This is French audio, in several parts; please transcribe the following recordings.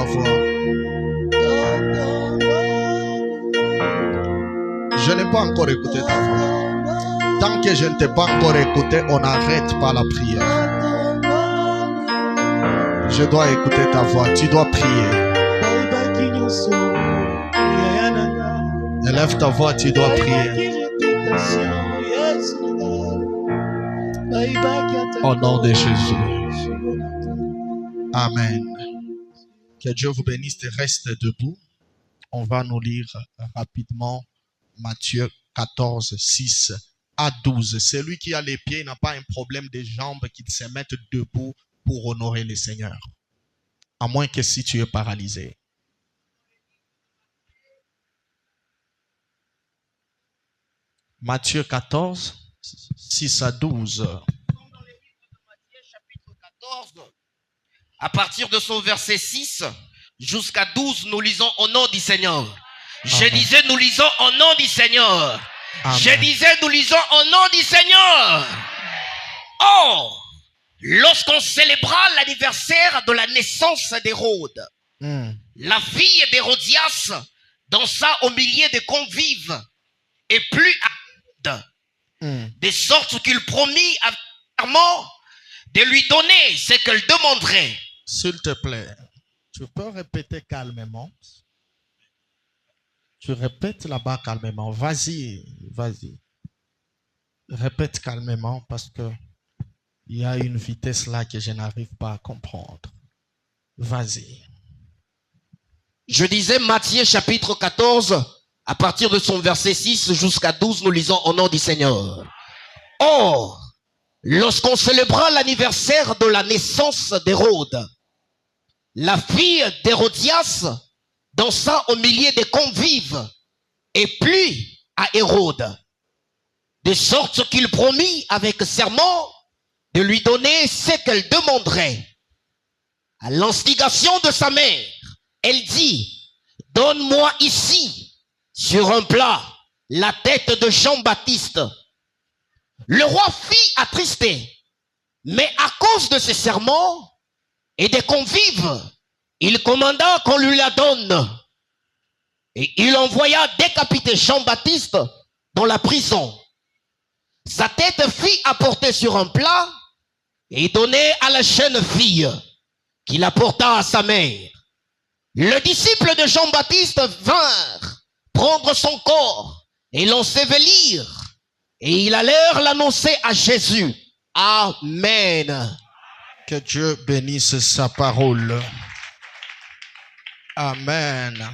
ta voix. Je n'ai pas encore écouté ta voix. Tant que je ne t'ai pas encore écouté, on n'arrête pas la prière. Je dois écouter ta voix. Tu dois prier. Élève ta voix, tu dois prier. Au nom de Jésus. Amen. Que Dieu vous bénisse et reste debout. On va nous lire rapidement Matthieu 14, 6 à 12. Celui qui a les pieds n'a pas un problème des jambes qu'il se mette debout pour honorer le Seigneur. À moins que si tu es paralysé. Matthieu 14, 6 à 12. À partir de son verset 6 jusqu'à 12, nous lisons au nom du Seigneur. Je disais, nous lisons au nom du Seigneur. Amen. Je disais, nous lisons au nom du Seigneur. Oh, lorsqu'on célébra l'anniversaire de la naissance d'Hérode, la fille d'Hérodias dansa au milieu des convives et plus de sorte qu'il promit clairement de lui donner ce qu'elle demanderait. S'il te plaît, tu peux répéter calmement. Tu répètes là-bas calmement. Vas-y, vas-y. Répète calmement parce que il y a une vitesse là que je n'arrive pas à comprendre. Vas-y. Je disais Matthieu chapitre 14, à partir de son verset 6 jusqu'à 12, nous lisons au nom du Seigneur. Oh, lorsqu'on célébra l'anniversaire de la naissance d'Hérode, la fille d'Hérodias dansa au milieu des convives et plut à Hérode, de sorte qu'il promit avec serment de lui donner ce qu'elle demanderait. À l'instigation de sa mère, elle dit, « Donne-moi ici, sur un plat, la tête de Jean-Baptiste. » Le roi fut attristé, mais à cause de ses serments et des convives, il commanda qu'on lui la donne. Et il envoya décapiter Jean-Baptiste dans la prison. Sa tête fut apportée sur un plat et donnée à la jeune fille qui la porta à sa mère. Le disciple de Jean-Baptiste vinrent prendre son corps et l'ensevelir. Et ils allèrent l'annoncer à Jésus. Amen. Que Dieu bénisse sa parole. Amen.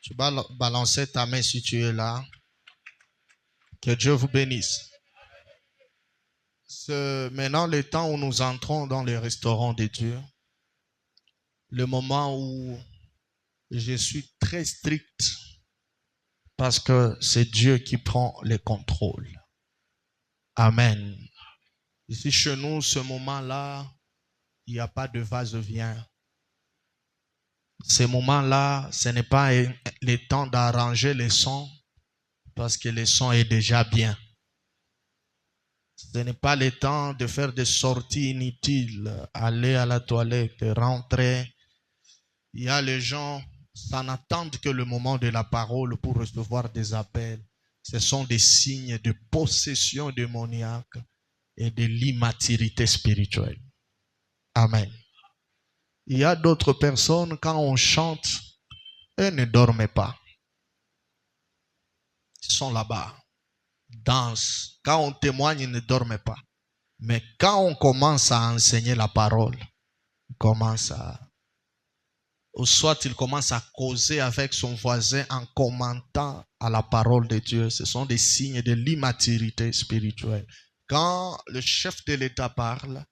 Tu vas balancer ta main si tu es là. Que Dieu vous bénisse. C'est maintenant le temps où nous entrons dans les restaurants de Dieu. Le moment où je suis très strict parce que c'est Dieu qui prend le contrôle. Amen. Ici chez nous, ce moment-là, il n'y a pas de va-et-vient. Ce moment-là, ce n'est pas le temps d'arranger les sons parce que le son est déjà bien. Ce n'est pas le temps de faire des sorties inutiles, aller à la toilette, rentrer. Il y a les gens, ça n'attendent que le moment de la parole pour recevoir des appels. Ce sont des signes de possession démoniaque et de l'immaturité spirituelle. Amen. Il y a d'autres personnes, quand on chante, elles ne dorment pas. Ils sont là-bas, dansent. Quand on témoigne, ils ne dorment pas. Mais quand on commence à enseigner la parole, on commence à... Ou soit il commence à causer avec son voisin en commentant à la parole de Dieu. Ce sont des signes de l'immaturité spirituelle. Quand le chef de l'État parle,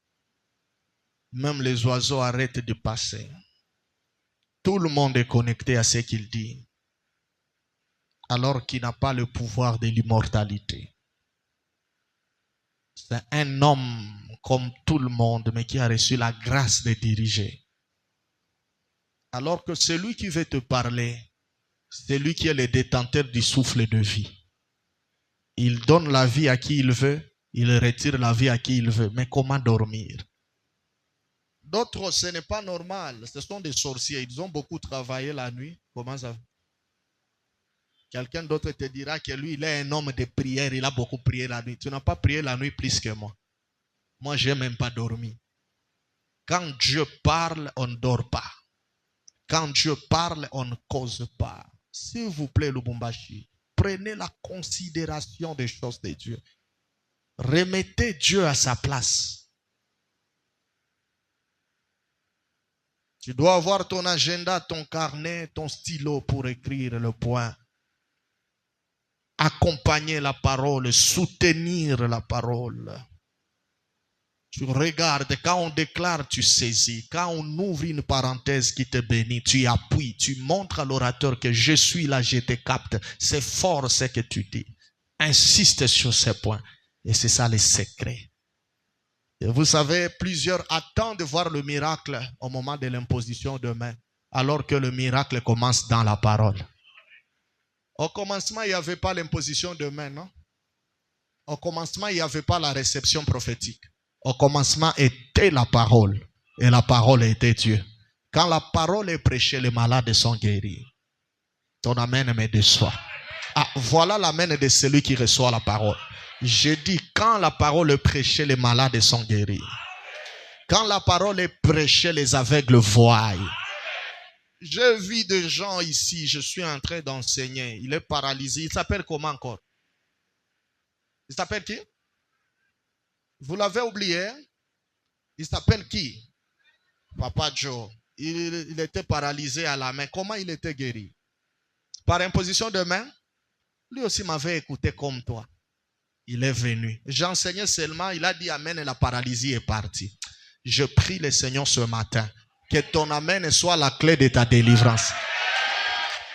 même les oiseaux arrêtent de passer. Tout le monde est connecté à ce qu'il dit. Alors qu'il n'a pas le pouvoir de l'immortalité. C'est un homme comme tout le monde, mais qui a reçu la grâce de diriger. Alors que celui qui veut te parler, c'est lui qui est le détenteur du souffle de vie. Il donne la vie à qui il veut, il retire la vie à qui il veut. Mais comment dormir? D'autres, ce n'est pas normal. Ce sont des sorciers. Ils ont beaucoup travaillé la nuit. Comment ça? Quelqu'un d'autre te dira que lui, il est un homme de prière. Il a beaucoup prié la nuit. Tu n'as pas prié la nuit plus que moi. Moi, je n'ai même pas dormi. Quand Dieu parle, on ne dort pas. Quand Dieu parle, on ne cause pas. S'il vous plaît, Lubumbashi, prenez la considération des choses de Dieu. Remettez Dieu à sa place. Tu dois avoir ton agenda, ton carnet, ton stylo pour écrire le point. Accompagner la parole, soutenir la parole. Tu regardes, quand on déclare, tu saisis. Quand on ouvre une parenthèse qui te bénit, tu appuies, tu montres à l'orateur que je suis là, je te capte. C'est fort ce que tu dis. Insiste sur ces points. Et c'est ça le secret. Et vous savez, plusieurs attendent de voir le miracle au moment de l'imposition de main, alors que le miracle commence dans la parole. Au commencement, il n'y avait pas l'imposition de main, non? Au commencement, il n'y avait pas la réception prophétique. Au commencement était la parole. Et la parole était Dieu. Quand la parole est prêchée, les malades sont guéris. Ton amen me déçoit. Ah, voilà l'amen de celui qui reçoit la parole. Je dis, quand la parole est prêchée, les malades sont guéris. Quand la parole est prêchée, les aveugles voient. J'ai vu des gens ici, je suis en train d'enseigner. Il est paralysé. Il s'appelle comment encore? Il s'appelle qui? Vous l'avez oublié? Il s'appelle qui? Papa Joe. Il était paralysé à la main. Comment il était guéri? Par imposition de main? Lui aussi m'avait écouté comme toi. Il est venu. J'enseignais seulement. Il a dit amen et la paralysie est partie. Je prie le Seigneur ce matin. Que ton amen soit la clé de ta délivrance.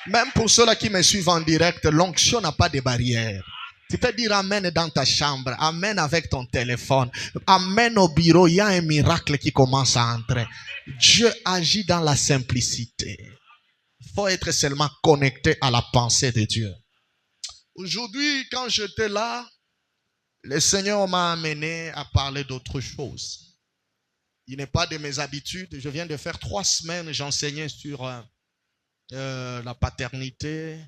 Même pour ceux-là qui me suivent en direct, l'onction n'a pas de barrière. Tu peux dire amen dans ta chambre, amen avec ton téléphone, amen au bureau. Il y a un miracle qui commence à entrer. Dieu agit dans la simplicité. Il faut être seulement connecté à la pensée de Dieu. Aujourd'hui, quand j'étais là, le Seigneur m'a amené à parler d'autre chose. Il n'est pas de mes habitudes. Je viens de faire 3 semaines, j'enseignais sur la paternité,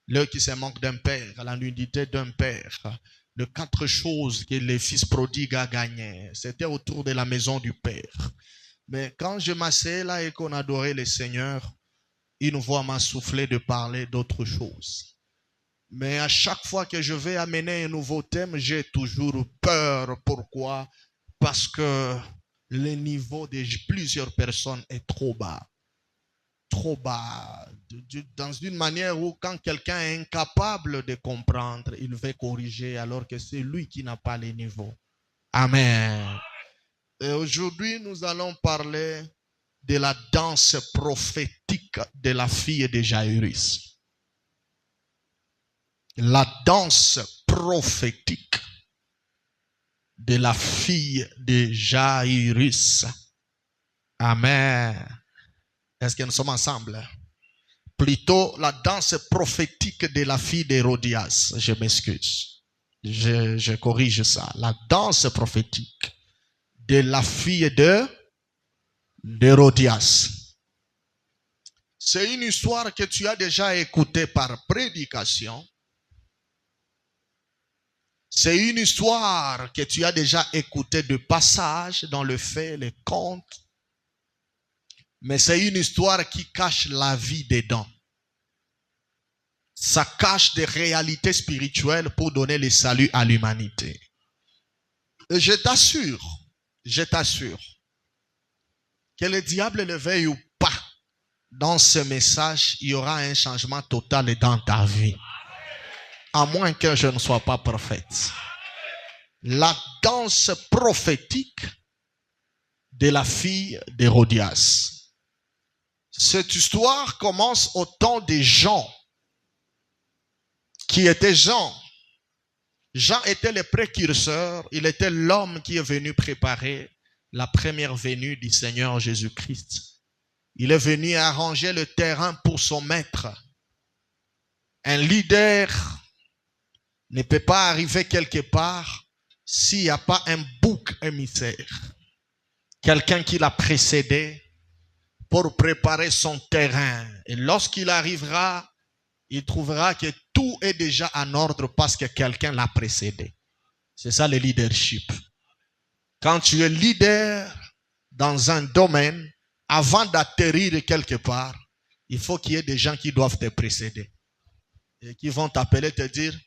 l'heure qui se manque d'un père, la nudité d'un père, les 4 choses que le fils prodigue a gagnées. C'était autour de la maison du père. Mais quand je m'asseyais là et qu'on adorait le Seigneur, une voix m'a soufflé de parler d'autre chose. Mais à chaque fois que je vais amener un nouveau thème, j'ai toujours peur. Pourquoi? Parce que le niveau de plusieurs personnes est trop bas. Trop bas. Dans une manière où quand quelqu'un est incapable de comprendre, il veut corriger alors que c'est lui qui n'a pas le niveau. Amen. Et aujourd'hui, nous allons parler de la danse prophétique de la fille de Jaïrus. La danse prophétique de la fille de Jaïrus. Amen. Est-ce que nous sommes ensemble? Plutôt la danse prophétique de la fille d'Hérodias. Je m'excuse. Je corrige ça. La danse prophétique de la fille d'Hérodias. C'est une histoire que tu as déjà écoutée par prédication. C'est une histoire que tu as déjà écoutée de passage dans le fait, les contes. Mais c'est une histoire qui cache la vie dedans. Ça cache des réalités spirituelles pour donner le salut à l'humanité. Et je t'assure, que le diable le veuille ou pas, dans ce message, il y aura un changement total dans ta vie. À moins que je ne sois pas prophète. La danse prophétique de la fille d'Hérodias. Cette histoire commence au temps des Jean, qui était Jean. Jean était le précurseur, il était l'homme qui est venu préparer la première venue du Seigneur Jésus-Christ. Il est venu arranger le terrain pour son maître. Un leader ne peut pas arriver quelque part s'il n'y a pas un bouc émissaire. quelqu'un qui l'a précédé pour préparer son terrain. Et lorsqu'il arrivera, il trouvera que tout est déjà en ordre parce que quelqu'un l'a précédé. C'est ça le leadership. Quand tu es leader dans un domaine, avant d'atterrir quelque part, il faut qu'il y ait des gens qui doivent te précéder. Et qui vont t'appeler, te dire,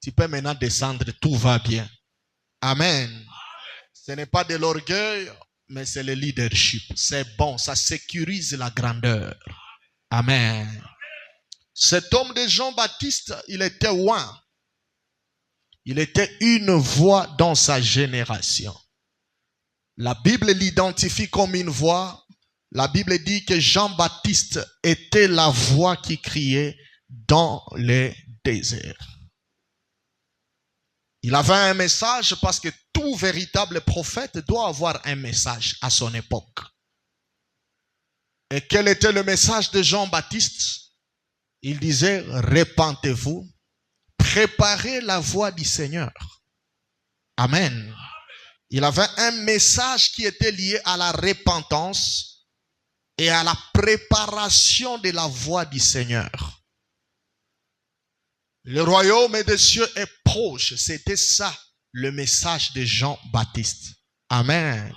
tu peux maintenant descendre, tout va bien. Amen. Ce n'est pas de l'orgueil, mais c'est le leadership. C'est bon, ça sécurise la grandeur. Amen. Cet homme de Jean-Baptiste, il était oint. Il était une voix dans sa génération. La Bible l'identifie comme une voix. La Bible dit que Jean-Baptiste était la voix qui criait dans les déserts. Il avait un message parce que tout véritable prophète doit avoir un message à son époque. Et quel était le message de Jean-Baptiste? Il disait, repentez-vous, préparez la voie du Seigneur. Amen. Il avait un message qui était lié à la repentance et à la préparation de la voie du Seigneur. Le royaume des cieux est proche. C'était ça, le message de Jean-Baptiste. Amen.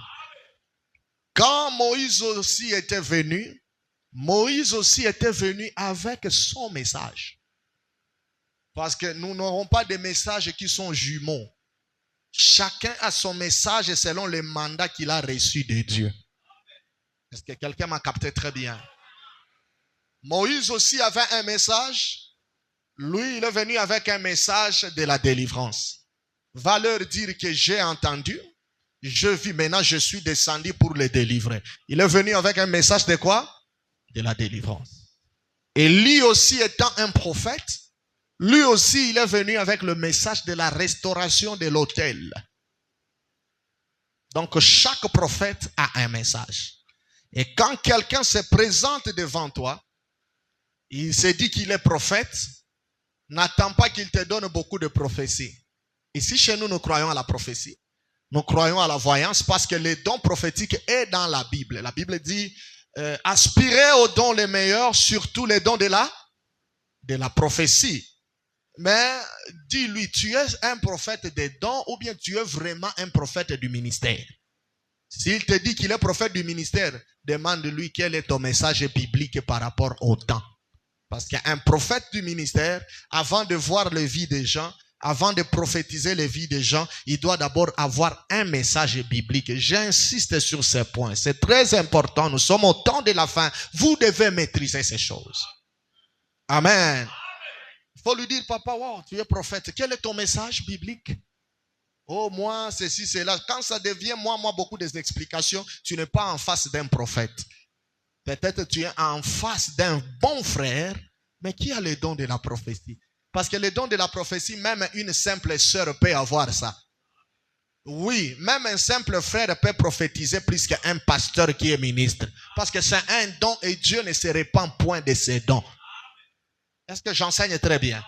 Quand Moïse aussi était venu avec son message. Parce que nous n'aurons pas de messages qui sont jumeaux. Chacun a son message selon le mandat qu'il a reçu de Dieu. Est-ce que quelqu'un m'a capté très bien? Moïse aussi avait un message. Lui, il est venu avec un message de la délivrance. Va leur dire que j'ai entendu, je vis, maintenant je suis descendu pour les délivrer. Il est venu avec un message de quoi? De la délivrance. Et lui aussi étant un prophète, lui aussi il est venu avec le message de la restauration de l'autel. Donc chaque prophète a un message. Et quand quelqu'un se présente devant toi, il se dit qu'il est prophète, n'attends pas qu'il te donne beaucoup de prophéties. Ici, chez nous, nous croyons à la prophétie. Nous croyons à la voyance parce que les dons prophétiques est dans la Bible. La Bible dit, aspirez aux dons les meilleurs, surtout les dons de la prophétie. Mais dis-lui, tu es un prophète des dons ou bien tu es vraiment un prophète du ministère? S'il te dit qu'il est prophète du ministère, demande-lui quel est ton message biblique par rapport au temps. Parce qu'un prophète du ministère, avant de voir les vies des gens, avant de prophétiser les vies des gens, il doit d'abord avoir un message biblique. J'insiste sur ce point. C'est très important. Nous sommes au temps de la fin. Vous devez maîtriser ces choses. Amen. Il faut lui dire, papa, wow, tu es prophète. Quel est ton message biblique? Oh, moi, ceci, cela. Quand ça devient moi, beaucoup d'explications, tu n'es pas en face d'un prophète. Peut-être tu es en face d'un bon frère, mais qui a le don de la prophétie. Parce que le don de la prophétie, même une simple sœur peut avoir ça. Oui, même un simple frère peut prophétiser plus qu'un pasteur qui est ministre. Parce que c'est un don et Dieu ne se répand point de ses dons. Est-ce que j'enseigne très bien?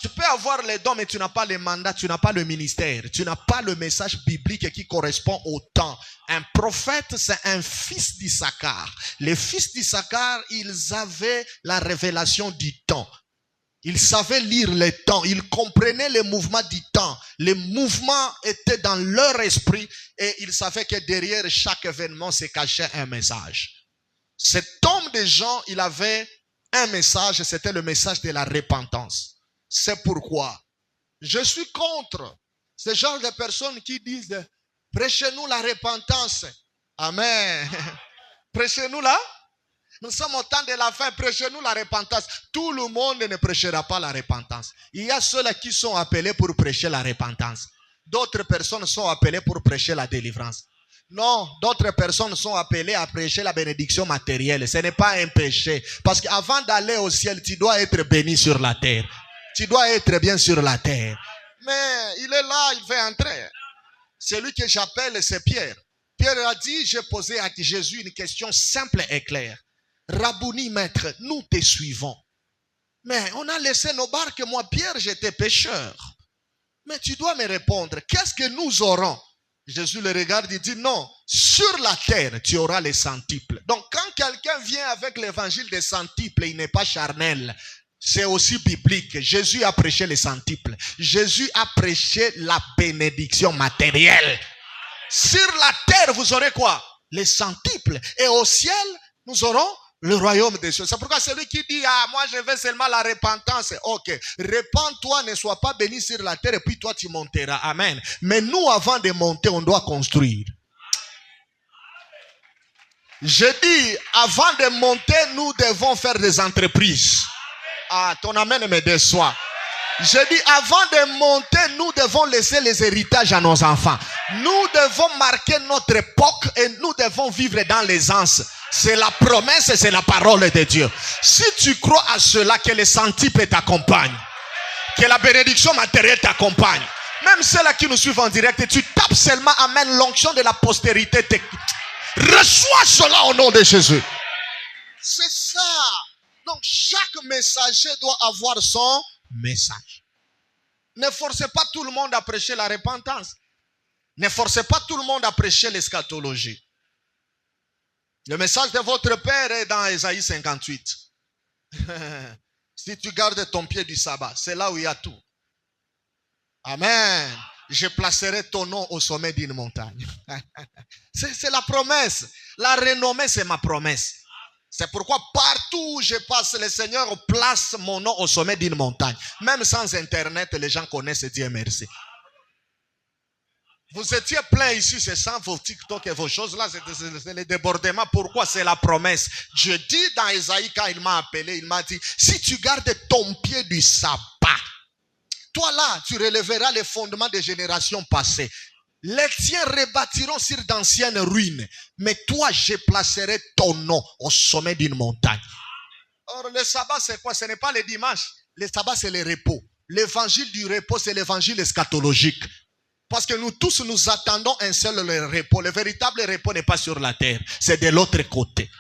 Tu peux avoir les dons, mais tu n'as pas le mandat, tu n'as pas le ministère. Tu n'as pas le message biblique qui correspond au temps. Un prophète, c'est un fils d'Issachar. Les fils d'Issachar, ils avaient la révélation du temps. Ils savaient lire les temps. Ils comprenaient les mouvements du temps. Les mouvements étaient dans leur esprit et ils savaient que derrière chaque événement se cachait un message. Cet homme de Jean, il avait un message, c'était le message de la repentance. C'est pourquoi je suis contre ce genre de personnes qui disent « Prêchez-nous la repentance. » Amen. Prêchez-nous là. Nous sommes au temps de la fin. Prêchez-nous la repentance. Tout le monde ne prêchera pas la repentance. Il y a ceux-là qui sont appelés pour prêcher la repentance. D'autres personnes sont appelées pour prêcher la délivrance. Non, d'autres personnes sont appelées à prêcher la bénédiction matérielle. Ce n'est pas un péché. Parce qu'avant d'aller au ciel, tu dois être béni sur la terre. Tu dois être bien sur la terre. Mais il est là, il veut entrer. Celui que j'appelle, c'est Pierre. Pierre a dit, j'ai posé à Jésus une question simple et claire. Rabouni, maître, nous te suivons. Mais on a laissé nos barques. Moi, Pierre, j'étais pêcheur. Mais tu dois me répondre, qu'est-ce que nous aurons Jésus le regarde, il dit non, sur la terre, tu auras les centuples. Donc quand quelqu'un vient avec l'évangile des centuples, il n'est pas charnel. C'est aussi biblique. Jésus a prêché les centuples. Jésus a prêché la bénédiction matérielle. Sur la terre, vous aurez quoi? Les centuples. Et au ciel, nous aurons le royaume des cieux. C'est pourquoi celui qui dit, ah, moi je veux seulement la repentance. Ok, repens-toi, ne sois pas béni sur la terre et puis toi tu monteras. Amen. Mais nous, avant de monter, on doit construire. Je dis, avant de monter, nous devons faire des entreprises. Ah, ton amen me déçoit. Je dis, avant de monter, nous devons laisser les héritages à nos enfants. Nous devons marquer notre époque et nous devons vivre dans l'aisance. C'est la promesse et c'est la parole de Dieu. Si tu crois à cela, que les centuples t'accompagnent, que la bénédiction matérielle t'accompagne, même ceux-là qui nous suivent en direct, tu tapes seulement, amène l'onction de la postérité. Reçois cela au nom de Jésus. C'est ça. Donc chaque messager doit avoir son message. Ne forcez pas tout le monde à prêcher la repentance. Ne forcez pas tout le monde à prêcher l'eschatologie. Le message de votre Père est dans Ésaïe 58. Si tu gardes ton pied du sabbat, c'est là où il y a tout. Amen. Je placerai ton nom au sommet d'une montagne. C'est la promesse. La renommée, c'est ma promesse. C'est pourquoi partout où je passe, le Seigneur place mon nom au sommet d'une montagne. Même sans Internet, les gens connaissent Dieu merci. Vous étiez plein ici, c'est sans vos TikTok et vos choses là, c'est le débordement. Pourquoi? C'est la promesse. Je dis dans Ésaïe, quand il m'a appelé, il m'a dit, si tu gardes ton pied du sabbat, toi là, tu relèveras les fondements des générations passées. Les tiens rebâtiront sur d'anciennes ruines. Mais toi, je placerai ton nom au sommet d'une montagne. Or, le sabbat, c'est quoi? Ce n'est pas le dimanche. Le sabbat, c'est le repos. L'évangile du repos, c'est l'évangile eschatologique. Parce que nous tous, nous attendons un seul repos. Le véritable repos n'est pas sur la terre. C'est de l'autre côté.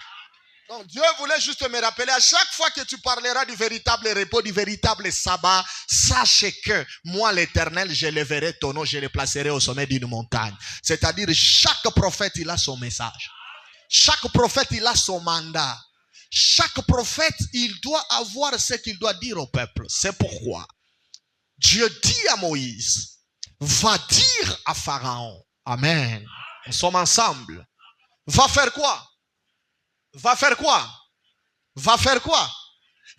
Donc, Dieu voulait juste me rappeler, à chaque fois que tu parleras du véritable repos, du véritable sabbat, sache que moi, l'Éternel, je lèverai ton nom, je le placerai au sommet d'une montagne. C'est-à-dire, chaque prophète, il a son message. Chaque prophète, il a son mandat. Chaque prophète, il doit avoir ce qu'il doit dire au peuple. C'est pourquoi Dieu dit à Moïse, va dire à Pharaon, amen, nous sommes ensemble, va faire quoi? Va faire quoi? Va faire quoi?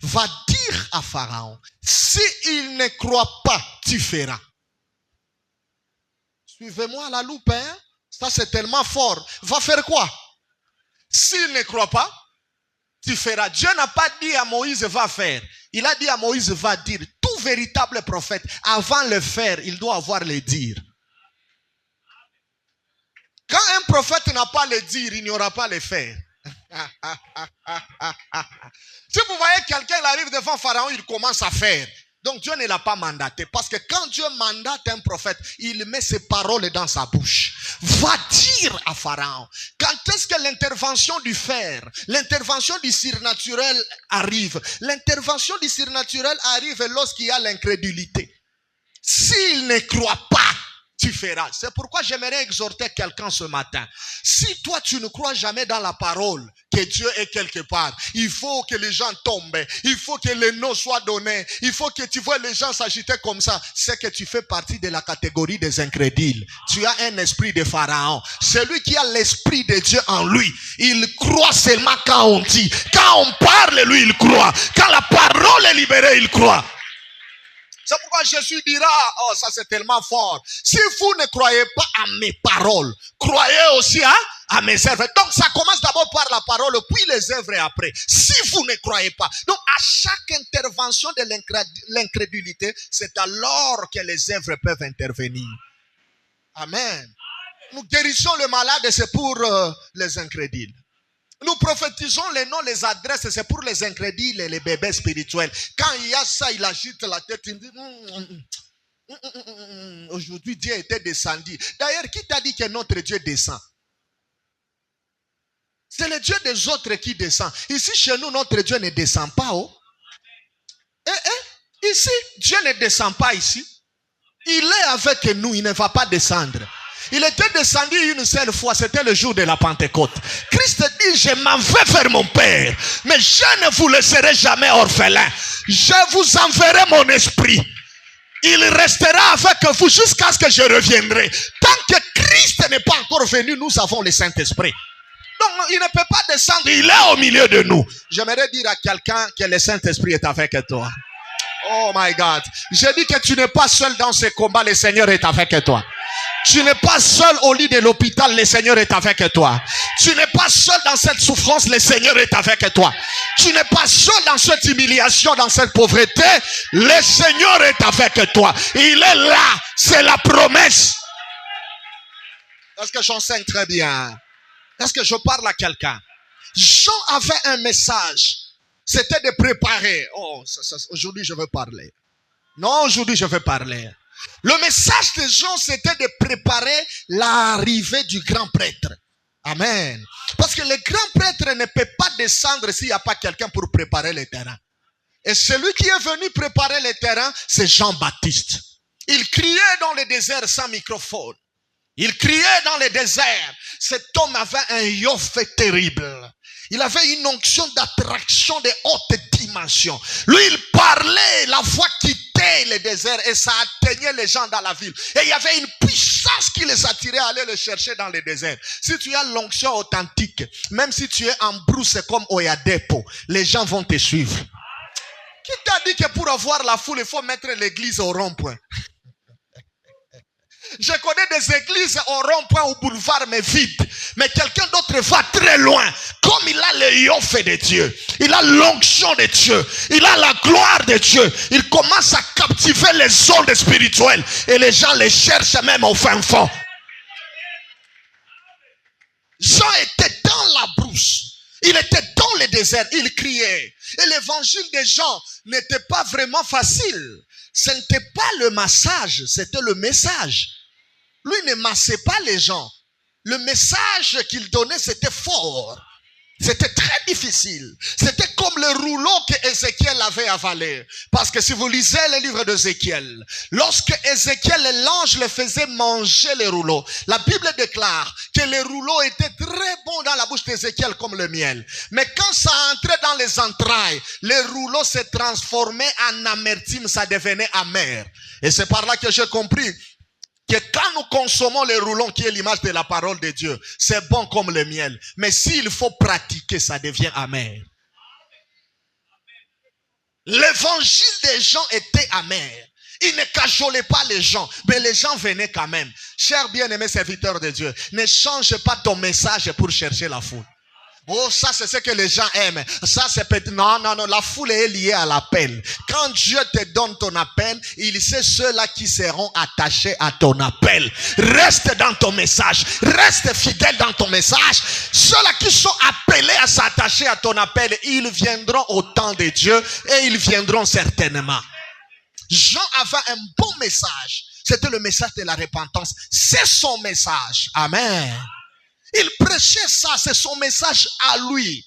Va dire à Pharaon, s'il ne croit pas, tu feras. Suivez-moi à la loupe, hein? Ça c'est tellement fort. Va faire quoi? S'il ne croit pas, tu feras. Dieu n'a pas dit à Moïse, va faire. Il a dit à Moïse, va dire. Tout véritable prophète, avant le faire, il doit avoir le dire. Quand un prophète n'a pas le dire, il n'y aura pas le faire. Si vous voyez quelqu'un, il arrive devant Pharaon, il commence à faire. Donc Dieu ne l'a pas mandaté. Parce que quand Dieu mandate un prophète, il met ses paroles dans sa bouche. Va dire à Pharaon. Quand est-ce que l'intervention du fer, l'intervention du surnaturel arrive? L'intervention du surnaturel arrive lorsqu'il y a l'incrédulité. S'il ne croit pas, tu feras. C'est pourquoi j'aimerais exhorter quelqu'un ce matin. Si toi tu ne crois jamais dans la parole que Dieu est quelque part, il faut que les gens tombent, il faut que les noms soient donnés, il faut que tu vois les gens s'agiter comme ça. C'est que tu fais partie de la catégorie des incrédules. Tu as un esprit de Pharaon. Celui qui a l'esprit de Dieu en lui, il croit seulement quand on dit. Quand on parle, lui il croit. Quand la parole est libérée, il croit. C'est pourquoi Jésus dira, oh ça c'est tellement fort, si vous ne croyez pas à mes paroles, croyez aussi à mes œuvres. Donc ça commence d'abord par la parole, puis les œuvres après. Si vous ne croyez pas, donc à chaque intervention de l'incrédulité, c'est alors que les œuvres peuvent intervenir. Amen. Nous guérissons le malade, c'est pour les incrédules. Nous prophétisons les noms, les adresses, c'est pour les incrédules et les bébés spirituels. Quand il y a ça, il agite la tête, il dit, aujourd'hui Dieu était descendu. D'ailleurs, qui t'a dit que notre Dieu descend? C'est le Dieu des autres qui descend. Ici, chez nous, notre Dieu ne descend pas. Oh. Ici, Dieu ne descend pas ici. Il est avec nous, il ne va pas descendre. Il était descendu une seule fois, c'était le jour de la Pentecôte. Christ dit, je m'en vais vers mon Père, mais je ne vous laisserai jamais orphelin. Je vous enverrai mon esprit. Il restera avec vous jusqu'à ce que je reviendrai. Tant que Christ n'est pas encore venu, nous avons le Saint-Esprit. Donc, il ne peut pas descendre, il est au milieu de nous. J'aimerais dire à quelqu'un que le Saint-Esprit est avec toi. Oh my God. Je dis que tu n'es pas seul dans ce combat, le Seigneur est avec toi. Tu n'es pas seul au lit de l'hôpital, le Seigneur est avec toi. Tu n'es pas seul dans cette souffrance, le Seigneur est avec toi. Tu n'es pas seul dans cette humiliation, dans cette pauvreté, le Seigneur est avec toi. Il est là, c'est la promesse. Est-ce que j'enseigne très bien? Est-ce que je parle à quelqu'un? Jean avait un message. C'était de préparer. Oh, aujourd'hui je veux parler. Non, aujourd'hui je veux parler. Le message de Jean, c'était de préparer l'arrivée du grand prêtre. Amen. Parce que le grand prêtre ne peut pas descendre s'il n'y a pas quelqu'un pour préparer le terrain. Et celui qui est venu préparer le terrain, c'est Jean-Baptiste. Il criait dans le désert sans microphone. Il criait dans le désert. Cet homme avait un yoffé terrible. Il avait une onction d'attraction de haute dimension. Lui, il parlait, la voix quittait le désert et ça atteignait les gens dans la ville. Et il y avait une puissance qui les attirait à aller le chercher dans le désert. Si tu as l'onction authentique, même si tu es en brousse comme Oyadepo, les gens vont te suivre. Qui t'a dit que pour avoir la foule, il faut mettre l'église au rond-point? Je connais des églises au rond-point, au boulevard, mais vides. Mais quelqu'un d'autre va très loin. Comme il a le yoffé de Dieu, il a l'onction de Dieu, il a la gloire de Dieu, il commence à captiver les ondes spirituelles. Et les gens les cherchent même au fin fond. Jean était dans la brousse. Il était dans le désert, il criait. Et l'évangile des Jean n'était pas vraiment facile. Ce n'était pas le massage, c'était le message. Lui ne massait pas les gens. Le message qu'il donnait, c'était fort. C'était très difficile. C'était comme le rouleau que Ézéchiel avait avalé. Parce que si vous lisez le livre d'Ézéchiel, lorsque Ézéchiel, l'ange, le faisait manger les rouleaux, la Bible déclare que les rouleaux étaient très bons dans la bouche d'Ézéchiel comme le miel. Mais quand ça entrait dans les entrailles, les rouleaux se transformaient en amertume, ça devenait amer. Et c'est par là que j'ai compris que quand nous consommons les roulons qui est l'image de la parole de Dieu, c'est bon comme le miel. Mais s'il faut pratiquer, ça devient amer. L'évangile des gens était amer. Il ne cajolait pas les gens, mais les gens venaient quand même. Chers bien-aimés serviteurs de Dieu, ne change pas ton message pour chercher la foule. Oh, ça c'est ce que les gens aiment. Ça c'est peut-être... Non, la foule est liée à l'appel. Quand Dieu te donne ton appel, il sait ceux-là qui seront attachés à ton appel. Reste dans ton message. Reste fidèle dans ton message. Ceux-là qui sont appelés à s'attacher à ton appel, ils viendront au temps de Dieu et ils viendront certainement. Jean avait un bon message. C'était le message de la repentance. C'est son message. Amen. Il prêchait ça, c'est son message à lui.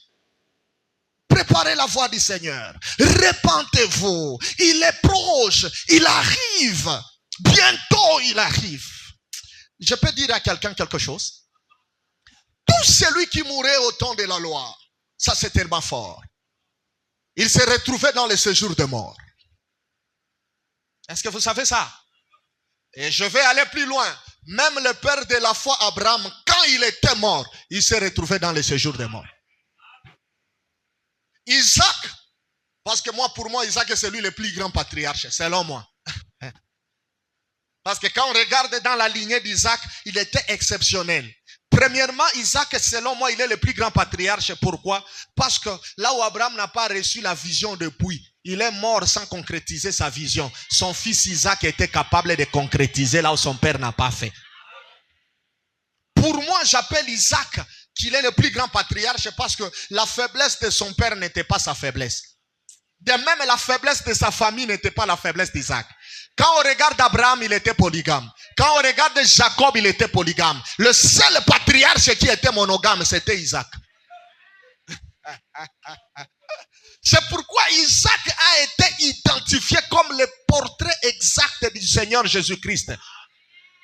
Préparez la voie du Seigneur. Repentez-vous. Il est proche. Il arrive. Bientôt il arrive. Je peux dire à quelqu'un quelque chose? Tout celui qui mourait au temps de la loi, ça c'est tellement fort. Il s'est retrouvé dans le séjour de mort. Est-ce que vous savez ça? Et je vais aller plus loin. Même le père de la foi, Abraham, quand il était mort, il s'est retrouvé dans le séjour des morts. Isaac, parce que pour moi, Isaac est celui le plus grand patriarche, selon moi. Parce que quand on regarde dans la lignée d'Isaac, il était exceptionnel. Premièrement, Isaac, selon moi, il est le plus grand patriarche. Pourquoi? Parce que là où Abraham n'a pas reçu la vision depuis, il est mort sans concrétiser sa vision. Son fils Isaac était capable de concrétiser là où son père n'a pas fait. Pour moi, j'appelle Isaac qu'il est le plus grand patriarche parce que la faiblesse de son père n'était pas sa faiblesse. De même, la faiblesse de sa famille n'était pas la faiblesse d'Isaac. Quand on regarde Abraham, il était polygame. Quand on regarde Jacob, il était polygame. Le seul patriarche qui était monogame, c'était Isaac. C'est pourquoi Isaac a été identifié comme le portrait exact du Seigneur Jésus-Christ.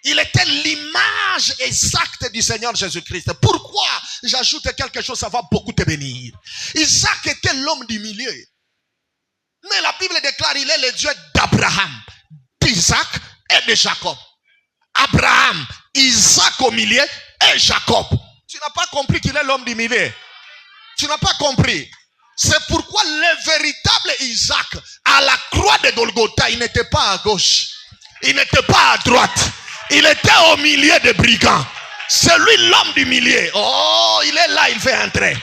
Il était l'image exacte du Seigneur Jésus-Christ. Pourquoi j'ajoute quelque chose, ça va beaucoup te bénir. Isaac était l'homme du milieu. Mais la Bible déclare, il est le Dieu d'Abraham, d'Isaac et de Jacob. Abraham, Isaac au milieu et Jacob. Tu n'as pas compris qu'il est l'homme du milieu. Tu n'as pas compris. C'est pourquoi le véritable Isaac, à la croix de Golgotha, il n'était pas à gauche. Il n'était pas à droite. Il était au milieu des brigands. C'est lui l'homme du milieu. Oh, il est là, il fait entrer.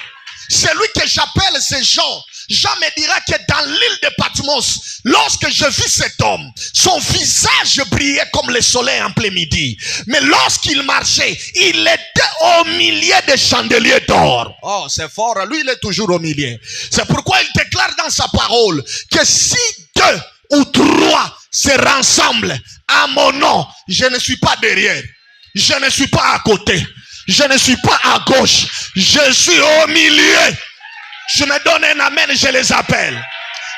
C'est lui que j'appelle ces gens. Jean me dira que dans l'île de Patmos, lorsque je vis cet homme, son visage brillait comme le soleil en plein midi. Mais lorsqu'il marchait, il était au milieu des chandeliers d'or. Oh, c'est fort. Lui, il est toujours au milieu. C'est pourquoi il déclare dans sa parole que si deux ou trois se rassemblent à mon nom, je ne suis pas derrière. Je ne suis pas à côté. Je ne suis pas à gauche. Je suis au milieu. Je me donne un amen, je les appelle.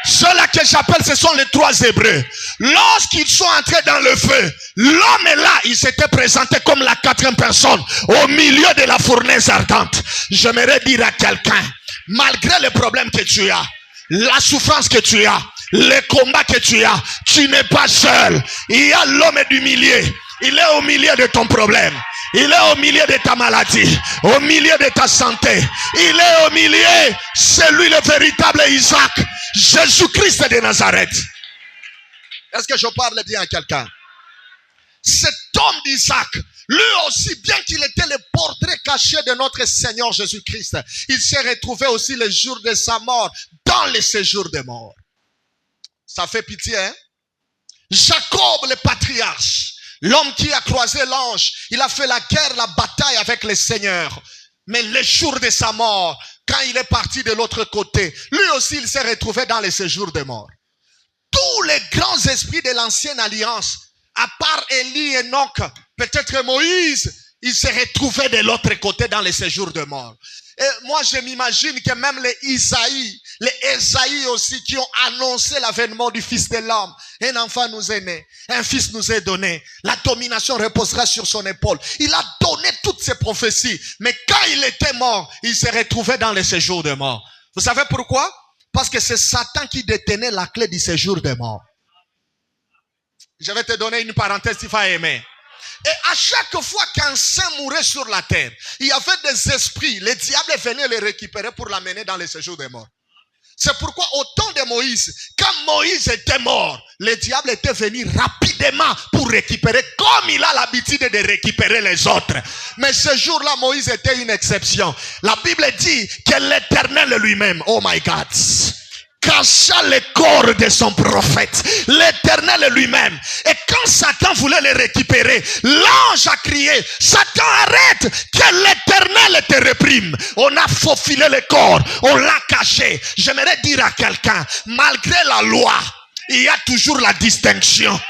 Ceux-là que j'appelle, ce sont les trois Hébreux. Lorsqu'ils sont entrés dans le feu, l'homme est là, il s'était présenté comme la quatrième personne au milieu de la fournaise ardente. J'aimerais dire à quelqu'un, malgré les problèmes que tu as, la souffrance que tu as, les combats que tu as, tu n'es pas seul. Il y a l'homme du milieu. Il est au milieu de ton problème. Il est au milieu de ta maladie, au milieu de ta santé. Il est au milieu. C'est lui le véritable Isaac, Jésus-Christ de Nazareth. Est-ce que je parle bien à quelqu'un? Cet homme d'Isaac, lui aussi, bien qu'il était le portrait caché de notre Seigneur Jésus-Christ, il s'est retrouvé aussi le jour de sa mort dans le séjour des morts. Ça fait pitié, hein? Jacob, le patriarche, l'homme qui a croisé l'ange, il a fait la guerre, la bataille avec le Seigneur. Mais le jour de sa mort, quand il est parti de l'autre côté, lui aussi il s'est retrouvé dans le séjour des morts. Tous les grands esprits de l'ancienne alliance, à part Élie et Enoch, peut-être Moïse, il s'est retrouvé de l'autre côté dans le séjour des morts. Et moi je m'imagine que même les Ésaïe aussi qui ont annoncé l'avènement du Fils de l'homme. Un enfant nous est né, un fils nous est donné, la domination reposera sur son épaule. Il a donné toutes ces prophéties, mais quand il était mort, il s'est retrouvé dans le séjour des morts. Vous savez pourquoi? Parce que c'est Satan qui détenait la clé du séjour des morts. Je vais te donner une parenthèse si tu vas aimer. Et à chaque fois qu'un saint mourait sur la terre, il y avait des esprits. Les diables venaient les récupérer pour l'amener dans le séjour des morts. C'est pourquoi au temps de Moïse, quand Moïse était mort, le diable était venu rapidement pour récupérer, comme il a l'habitude de récupérer les autres. Mais ce jour-là, Moïse était une exception. La Bible dit que l'Éternel lui-même, oh my God, cacha le corps de son prophète, l'Éternel lui-même. Et quand Satan voulait le récupérer, l'ange a crié, Satan, arrête, que l'Éternel te réprime. On a faufilé le corps, on l'a caché. J'aimerais dire à quelqu'un, malgré la loi, il y a toujours la distinction.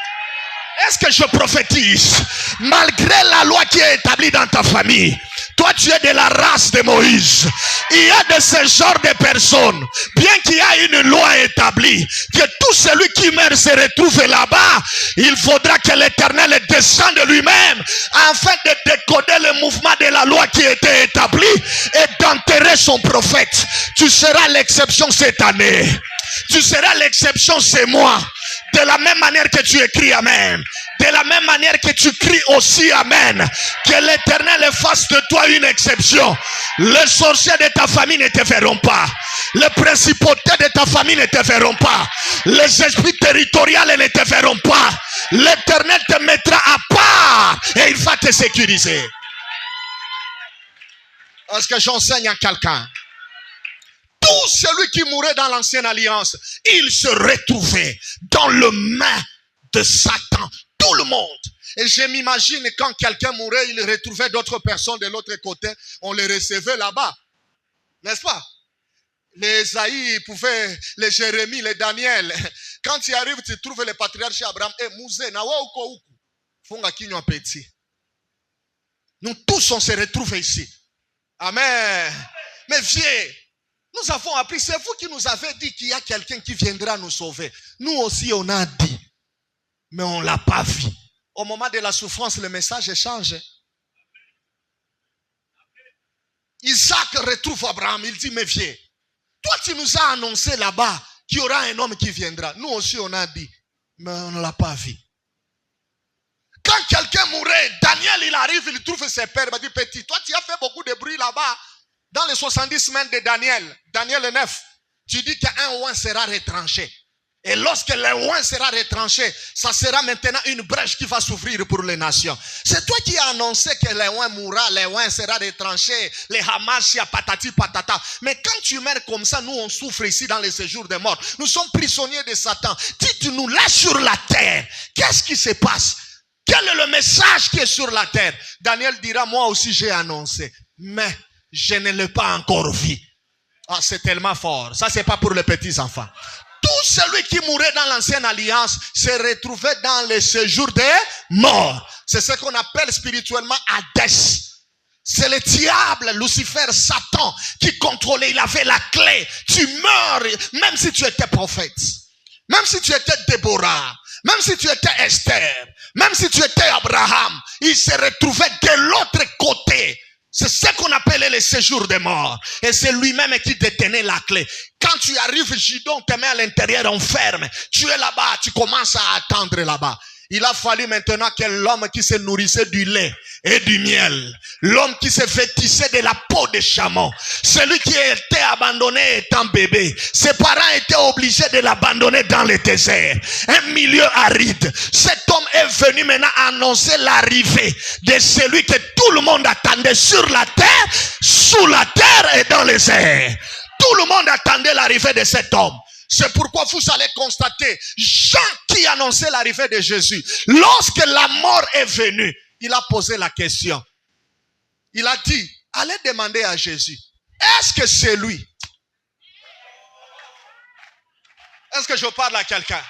Est-ce que je prophétise? Malgré la loi qui est établie dans ta famille, toi tu es de la race de Moïse. Il y a de ce genre de personnes, bien qu'il y ait une loi établie, que tout celui qui meurt se retrouve là-bas, il faudra que l'Éternel descende de lui-même afin de décoder le mouvement de la loi qui était établi et d'enterrer son prophète. Tu seras l'exception cette année. Tu seras l'exception ce mois. De la même manière que tu écris Amen, de la même manière que tu cries aussi Amen, que l'Éternel fasse de toi une exception. Les sorciers de ta famille ne te verront pas. Les principautés de ta famille ne te verront pas. Les esprits territoriaux ne te verront pas. L'Éternel te mettra à part et il va te sécuriser. Est-ce que j'enseigne à quelqu'un? Tout celui qui mourait dans l'ancienne alliance, il se retrouvait dans le main de Satan. Tout le monde. Et je m'imagine quand quelqu'un mourait, il retrouvait d'autres personnes de l'autre côté. On les recevait là-bas. N'est-ce pas? Les Isaïe pouvaient, les Jérémie, les Daniel. Quand tu arrives, tu trouves le patriarche Abraham. Nous tous, on se retrouve ici. Amen. Mais viens. Nous avons appris, c'est vous qui nous avez dit qu'il y a quelqu'un qui viendra nous sauver. Nous aussi on a dit, mais on ne l'a pas vu. Au moment de la souffrance, le message change. Isaac retrouve Abraham. Il dit, mais viens. Toi, tu nous as annoncé là-bas qu'il y aura un homme qui viendra. Nous aussi, on a dit, mais on ne l'a pas vu. Quand quelqu'un mourait, Daniel, il arrive, il trouve ses pères. Il dit, petit, toi, tu as fait beaucoup de bruit là-bas. Dans les 70 semaines de Daniel, Daniel 9, tu dis qu'un oin sera retranché. Et lorsque le oin sera retranché, ça sera maintenant une brèche qui va s'ouvrir pour les nations. C'est toi qui as annoncé que le oin mourra, le oin sera retranché, les Hamas, patati patata. Mais quand tu meurs comme ça, nous on souffre ici dans les séjours de mort. Nous sommes prisonniers de Satan. Dites-nous là sur la terre, qu'est-ce qui se passe? Quel est le message qui est sur la terre? Daniel dira, moi aussi j'ai annoncé, mais je ne l'ai pas encore vu. Ah, c'est tellement fort. Ça, c'est pas pour les petits enfants. Tout celui qui mourait dans l'ancienne alliance se retrouvait dans le séjour des morts. C'est ce qu'on appelle spirituellement Hadès. C'est le diable, Lucifer, Satan qui contrôlait. Il avait la clé. Tu meurs même si tu étais prophète. Même si tu étais Déborah. Même si tu étais Esther. Même si tu étais Abraham. Il se retrouvait de l'autre côté. C'est ce qu'on appelait le séjour des morts. Et c'est lui-même qui détenait la clé. Quand tu arrives, Gidon te met à l'intérieur, on ferme. Tu es là-bas, tu commences à attendre là-bas. Il a fallu maintenant que l'homme qui se nourrissait du lait et du miel, l'homme qui se vêtissait de la peau de chameau, celui qui était abandonné étant bébé, ses parents étaient obligés de l'abandonner dans le désert, un milieu aride. Cet homme est venu maintenant annoncer l'arrivée de celui que tout le monde attendait sur la terre, sous la terre et dans les airs. Tout le monde attendait l'arrivée de cet homme. C'est pourquoi vous allez constater, Jean qui annonçait l'arrivée de Jésus, lorsque la mort est venue, il a posé la question. Il a dit, allez demander à Jésus, est-ce que c'est lui? Est-ce que je parle à quelqu'un?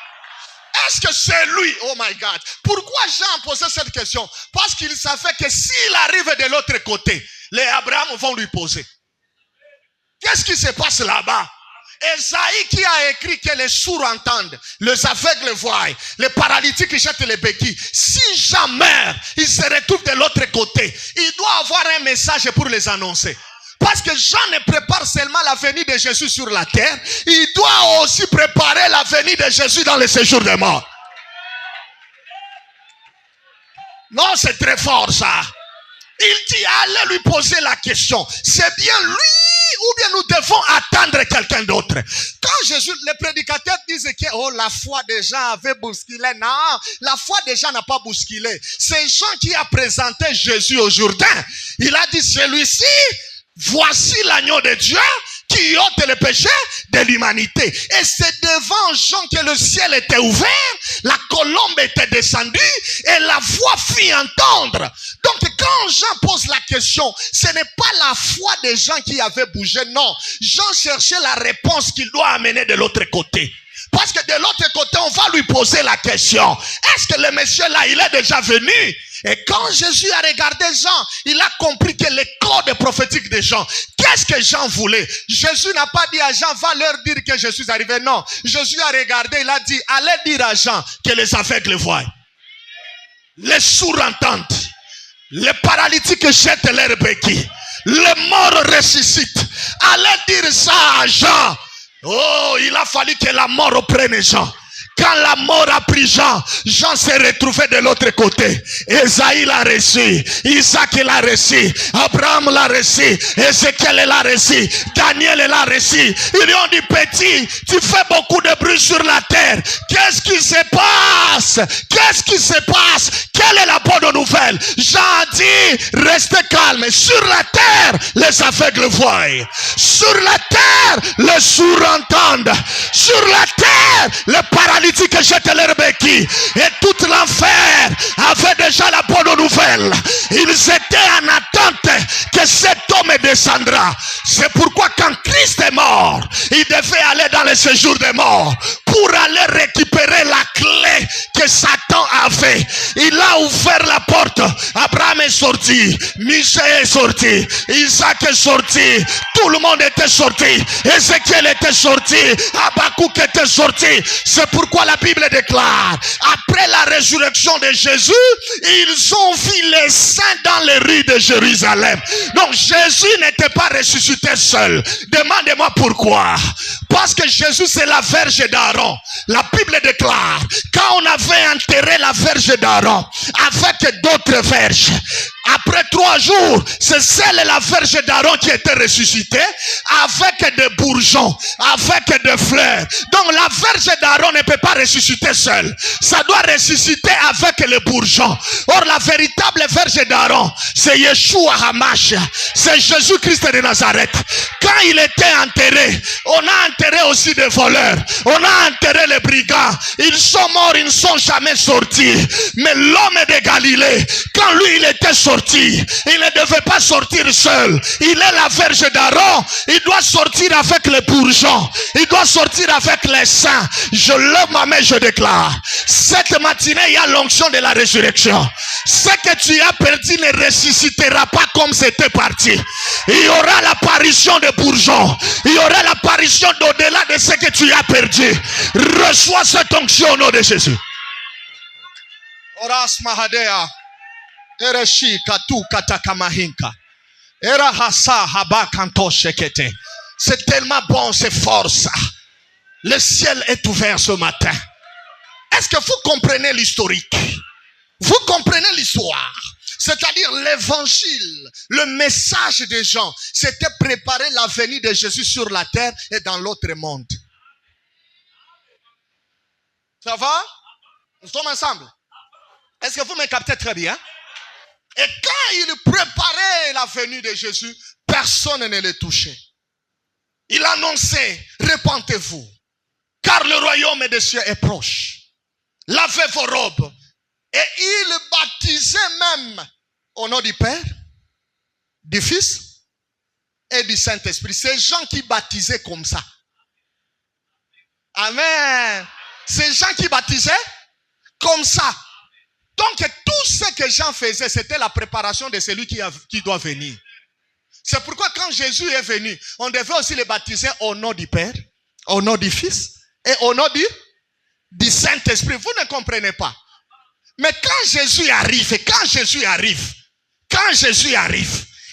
Est-ce que c'est lui? Oh my God. Pourquoi Jean posait cette question? Parce qu'il savait que s'il arrive de l'autre côté, les Abraham vont lui poser. Qu'est-ce qui se passe là-bas? Esaïe qui a écrit que les sourds entendent, les aveugles voient, les paralytiques jettent les béquilles. Si Jean meurt, il se retrouve de l'autre côté. Il doit avoir un message pour les annoncer. Parce que Jean ne prépare seulement la venue de Jésus sur la terre, il doit aussi préparer la venue de Jésus dans le séjour des morts. Non, c'est très fort ça. Il dit, allez lui poser la question. C'est bien lui ou bien nous devons attendre quelqu'un d'autre? Quand Jésus, les prédicateurs disent que oh, la foi des gens avait bousculé. Non, la foi des gens n'a pas bousculé. C'est Jean qui a présenté Jésus au Jourdain. Il a dit, celui-ci, voici l'agneau de Dieu qui ôte le péché de l'humanité. Et c'est devant Jean que le ciel était ouvert, la colombe était descendue et la voix fit entendre. Donc quand Jean pose la question, ce n'est pas la foi des gens qui avaient bougé, non. Jean cherchait la réponse qu'il doit amener de l'autre côté. Parce que de l'autre côté, on va lui poser la question. Est-ce que le monsieur là, il est déjà venu? Et quand Jésus a regardé Jean, il a compris que le code prophétique de Jean, qu'est-ce que Jean voulait? Jésus n'a pas dit à Jean, va leur dire que je suis arrivé. Non, Jésus a regardé, il a dit, allez dire à Jean que les aveugles voient, les sourds entendent, les paralytiques jettent leurs béquilles, les morts ressuscitent. Allez dire ça à Jean. Oh, il a fallu que la mort prenne Jean. Quand la mort a pris Jean, Jean s'est retrouvé de l'autre côté. Esaïe l'a reçu, Isaac l'a reçu, Abraham l'a reçu, Ézéchiel l'a reçu, Daniel l'a reçu. Ils lui ont dit, petit, tu fais beaucoup de bruit sur la terre. Qu'est-ce qui se passe? Qu'est-ce qui se passe? Quelle est la bonne nouvelle? Jean a dit, restez calme. Sur la terre, les aveugles voient. Sur la terre, les sourds entendent. Sur la terre, les paralytiques jettent leurs béquilles. Et tout l'enfer avait déjà la bonne nouvelle. Ils étaient en attente que cet homme descendra. C'est pourquoi quand Christ est mort, il devait aller dans le séjour des morts pour aller récupérer la clé que Satan avait. Il a ouvert la porte. Abraham est sorti, Michel est sorti, Isaac est sorti, tout le monde était sorti, Ézéchiel était sorti, Habakkuk était sorti. C'est pourquoi la Bible déclare, après la résurrection de Jésus, ils ont vu les saints dans les rues de Jérusalem. Donc Jésus n'était pas ressuscité seul. Demandez-moi pourquoi. Parce que Jésus c'est la verge d'Aaron. La Bible déclare, quand on avait enterré la verge d'Aaron avec d'autres verges, après 3 jours, c'est celle la verge d'Aaron qui était ressuscitée avec des bourgeons, avec des fleurs. Donc la verge d'Aaron ne peut pas ressusciter seule. Ça doit ressusciter avec les bourgeons. Or la véritable verge d'Aaron, c'est Yeshua Hamashia. C'est Jésus-Christ de Nazareth. Quand il était enterré, on a enterré aussi des voleurs. On a enterré les brigands. Ils sont morts, ils ne sont jamais sortis. Mais l'homme de Galilée, quand lui il était sorti, il ne devait pas sortir seul. Il est la verge d'Aaron. Il doit sortir avec les bourgeons. Il doit sortir avec les saints. Je lève ma main, je déclare. Cette matinée, il y a l'onction de la résurrection. Ce que tu as perdu ne ressuscitera pas comme c'était parti. Il y aura l'apparition de bourgeons. Il y aura l'apparition d'au-delà de ce que tu as perdu. Reçois cette onction au nom de Jésus. Oras Mahadea. Ereshi katu katakamahinka. Era hasa haba kanto shekete. C'est tellement bon, c'est fort ça. Le ciel est ouvert ce matin. Est-ce que vous comprenez l'historique? Vous comprenez l'histoire? C'est-à-dire l'évangile, le message des gens, c'était préparer la venue de Jésus sur la terre et dans l'autre monde. Ça va? Nous sommes ensemble. Est-ce que vous me captez très bien? Et quand il préparait la venue de Jésus, personne ne le touchait. Il annonçait, répentez-vous, car le royaume des cieux est proche. Lavez vos robes. Et il baptisait même au nom du Père, du Fils et du Saint-Esprit. Ces gens qui baptisaient comme ça. Amen. Ces gens qui baptisaient comme ça. Donc tout ce que Jean faisait, c'était la préparation de celui qui doit venir. C'est pourquoi quand Jésus est venu, on devait aussi le baptiser au nom du Père, au nom du Fils et au nom du Saint-Esprit. Vous ne comprenez pas. Mais quand Jésus arrive,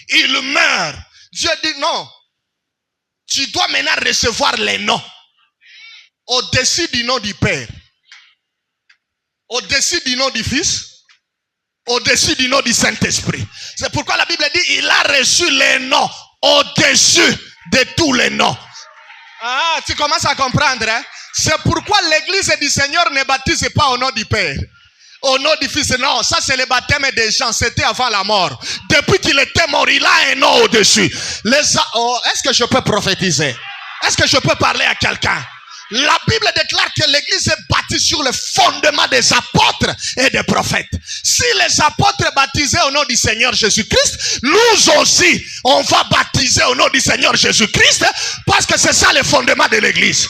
il meurt. Dieu dit non. Tu dois maintenant recevoir les noms. Au-dessus du nom du Père. Au-dessus du nom du Fils. Au-dessus du nom du Saint-Esprit. C'est pourquoi la Bible dit, il a reçu les noms au-dessus de tous les noms. Ah, tu commences à comprendre, hein? C'est pourquoi l'église du Seigneur ne baptise pas au nom du Père. Au nom du Fils, non, ça c'est le baptême des gens, c'était avant la mort. Depuis qu'il était mort, il a un nom au-dessus. Est-ce que je peux prophétiser? Est-ce que je peux parler à quelqu'un? La Bible déclare que l'église est bâtie sur le fondement des apôtres et des prophètes. Si les apôtres baptisaient au nom du Seigneur Jésus-Christ, nous aussi, on va baptiser au nom du Seigneur Jésus-Christ parce que c'est ça le fondement de l'église.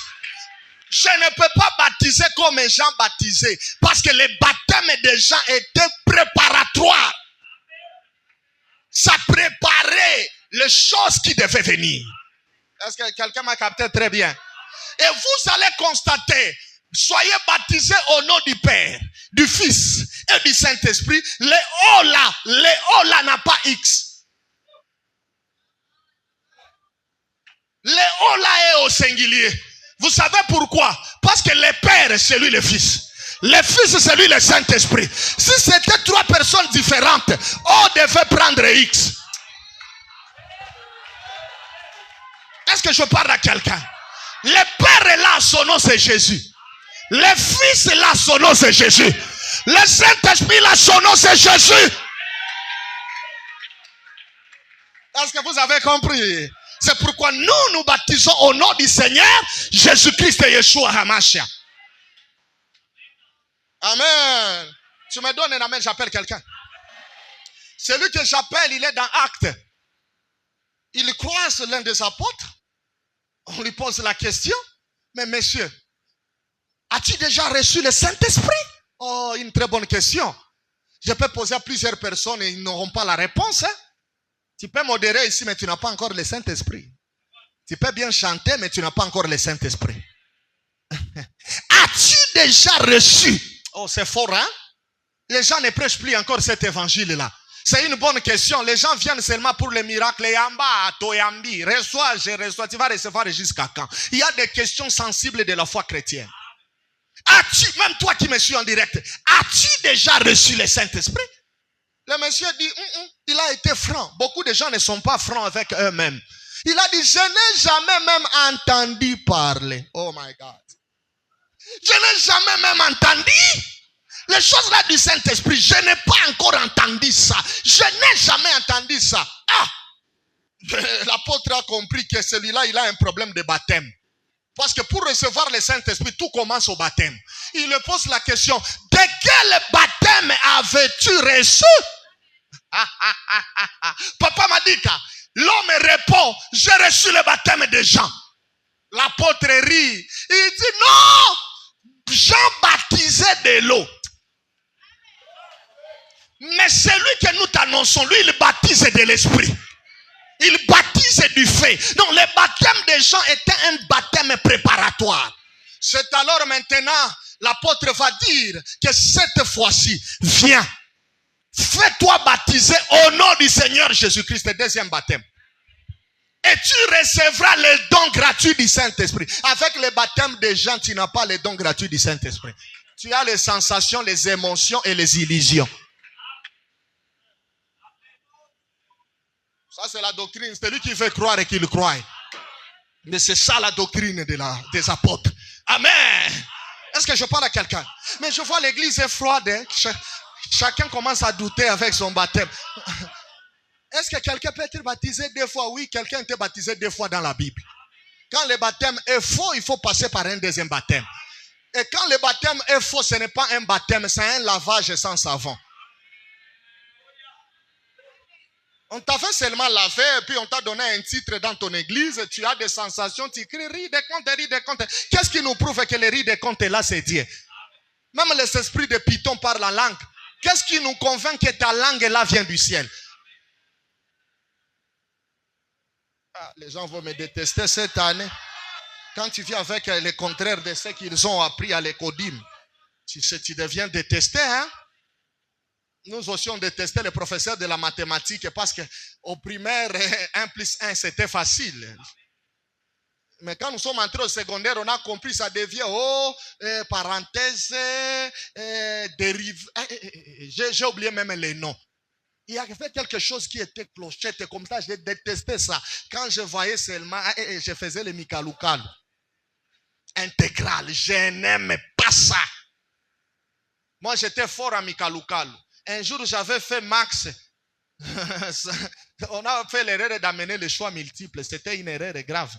Je ne peux pas baptiser comme les gens baptisaient parce que les baptêmes des gens étaient préparatoires. Ça préparait les choses qui devaient venir. Est-ce que quelqu'un m'a capté très bien? Et vous allez constater, soyez baptisés au nom du Père, du Fils et du Saint-Esprit. Les O là n'a pas X. Les O là est au singulier. Vous savez pourquoi? Parce que le Père, c'est lui le Fils. Le Fils, c'est lui le Saint-Esprit. Si c'était 3 personnes différentes, O devait prendre X. Est-ce que je parle à quelqu'un? Le Père est là, son nom c'est Jésus. Le Fils est là, son nom c'est Jésus. Le Saint-Esprit là, son nom c'est Jésus. Est-ce que vous avez compris? C'est pourquoi nous baptisons au nom du Seigneur Jésus-Christ et Yeshua Hamashia. Amen. Tu me donnes un amen, j'appelle quelqu'un. Celui que j'appelle, il est dans Actes. Il croise l'un des apôtres. On lui pose la question. Mais messieurs, As-tu déjà reçu le Saint-Esprit? Oh, une très bonne question. Je peux poser à plusieurs personnes et ils n'auront pas la réponse. Hein? Tu peux modérer ici, mais tu n'as pas encore le Saint-Esprit. Tu peux bien chanter, mais tu n'as pas encore le Saint-Esprit. As-tu déjà reçu? Oh, c'est fort, hein? Les gens ne prêchent plus encore cet évangile-là. C'est une bonne question. Les gens viennent seulement pour les miracles. Yamba, toyambi, reçois, je reçois. Tu vas recevoir jusqu'à quand? Il y a des questions sensibles de la foi chrétienne. As-tu, même toi qui me suis en direct, as-tu déjà reçu le Saint-Esprit? Le monsieur dit, il a été franc. Beaucoup de gens ne sont pas francs avec eux-mêmes. Il a dit, je n'ai jamais même entendu parler. Oh my God. Je n'ai jamais même entendu les choses là du Saint-Esprit. Je n'ai pas encore entendu ça. Je n'ai jamais entendu ça. Ah! L'apôtre a compris que celui-là, il a un problème de baptême. Parce que pour recevoir le Saint-Esprit, tout commence au baptême. Il lui pose la question, de quel baptême avais-tu reçu? Papa m'a dit que l'homme répond, j'ai reçu le baptême de Jean. L'apôtre rit. Il dit, non, Jean baptisait de l'eau. Mais celui que nous t'annonçons, lui, il baptise de l'esprit. Il baptise du feu. Donc le baptême des gens était un baptême préparatoire. C'est alors maintenant, l'apôtre va dire que cette fois-ci, viens, fais-toi baptiser au nom du Seigneur Jésus-Christ, le deuxième baptême. Et tu recevras le don gratuit du Saint-Esprit. Avec le baptême des gens, tu n'as pas le don gratuit du Saint-Esprit. Tu as les sensations, les émotions et les illusions. Ça, c'est la doctrine. C'est lui qui veut croire et qui le croit. Mais c'est ça la doctrine des apôtres. Amen. Est-ce que je parle à quelqu'un? Mais je vois l'église est froide. Hein? Chacun commence à douter avec son baptême. Est-ce que quelqu'un peut être baptisé 2 fois? Oui, quelqu'un a été baptisé 2 fois dans la Bible. Quand le baptême est faux, il faut passer par un deuxième baptême. Et quand le baptême est faux, ce n'est pas un baptême, c'est un lavage sans savon. On t'a fait seulement laver et puis on t'a donné un titre dans ton église. Tu as des sensations, tu cries, ris des comptes, ris des comptes. Qu'est-ce qui nous prouve que le ris des comptes là, c'est Dieu? Même les esprits de Python parlent la langue. Qu'est-ce qui nous convainc que ta langue là vient du ciel? Ah, les gens vont me détester cette année. Quand tu viens avec le contraire de ce qu'ils ont appris à l'écodime, tu deviens détesté, hein? Nous aussi, on détestait les professeurs de la mathématique parce qu'au primaire, 1 plus 1, c'était facile. Mais quand nous sommes entrés au secondaire, on a compris ça devient parenthèse, dérive. J'ai oublié même les noms. Il y avait quelque chose qui était clochette, comme ça, j'ai détesté ça. Quand je voyais seulement, je faisais le mikalukalu. Intégral, je n'aime pas ça. Moi, j'étais fort en mikalukalu. Un jour, j'avais fait max. On a fait l'erreur d'amener les choix multiples. C'était une erreur grave.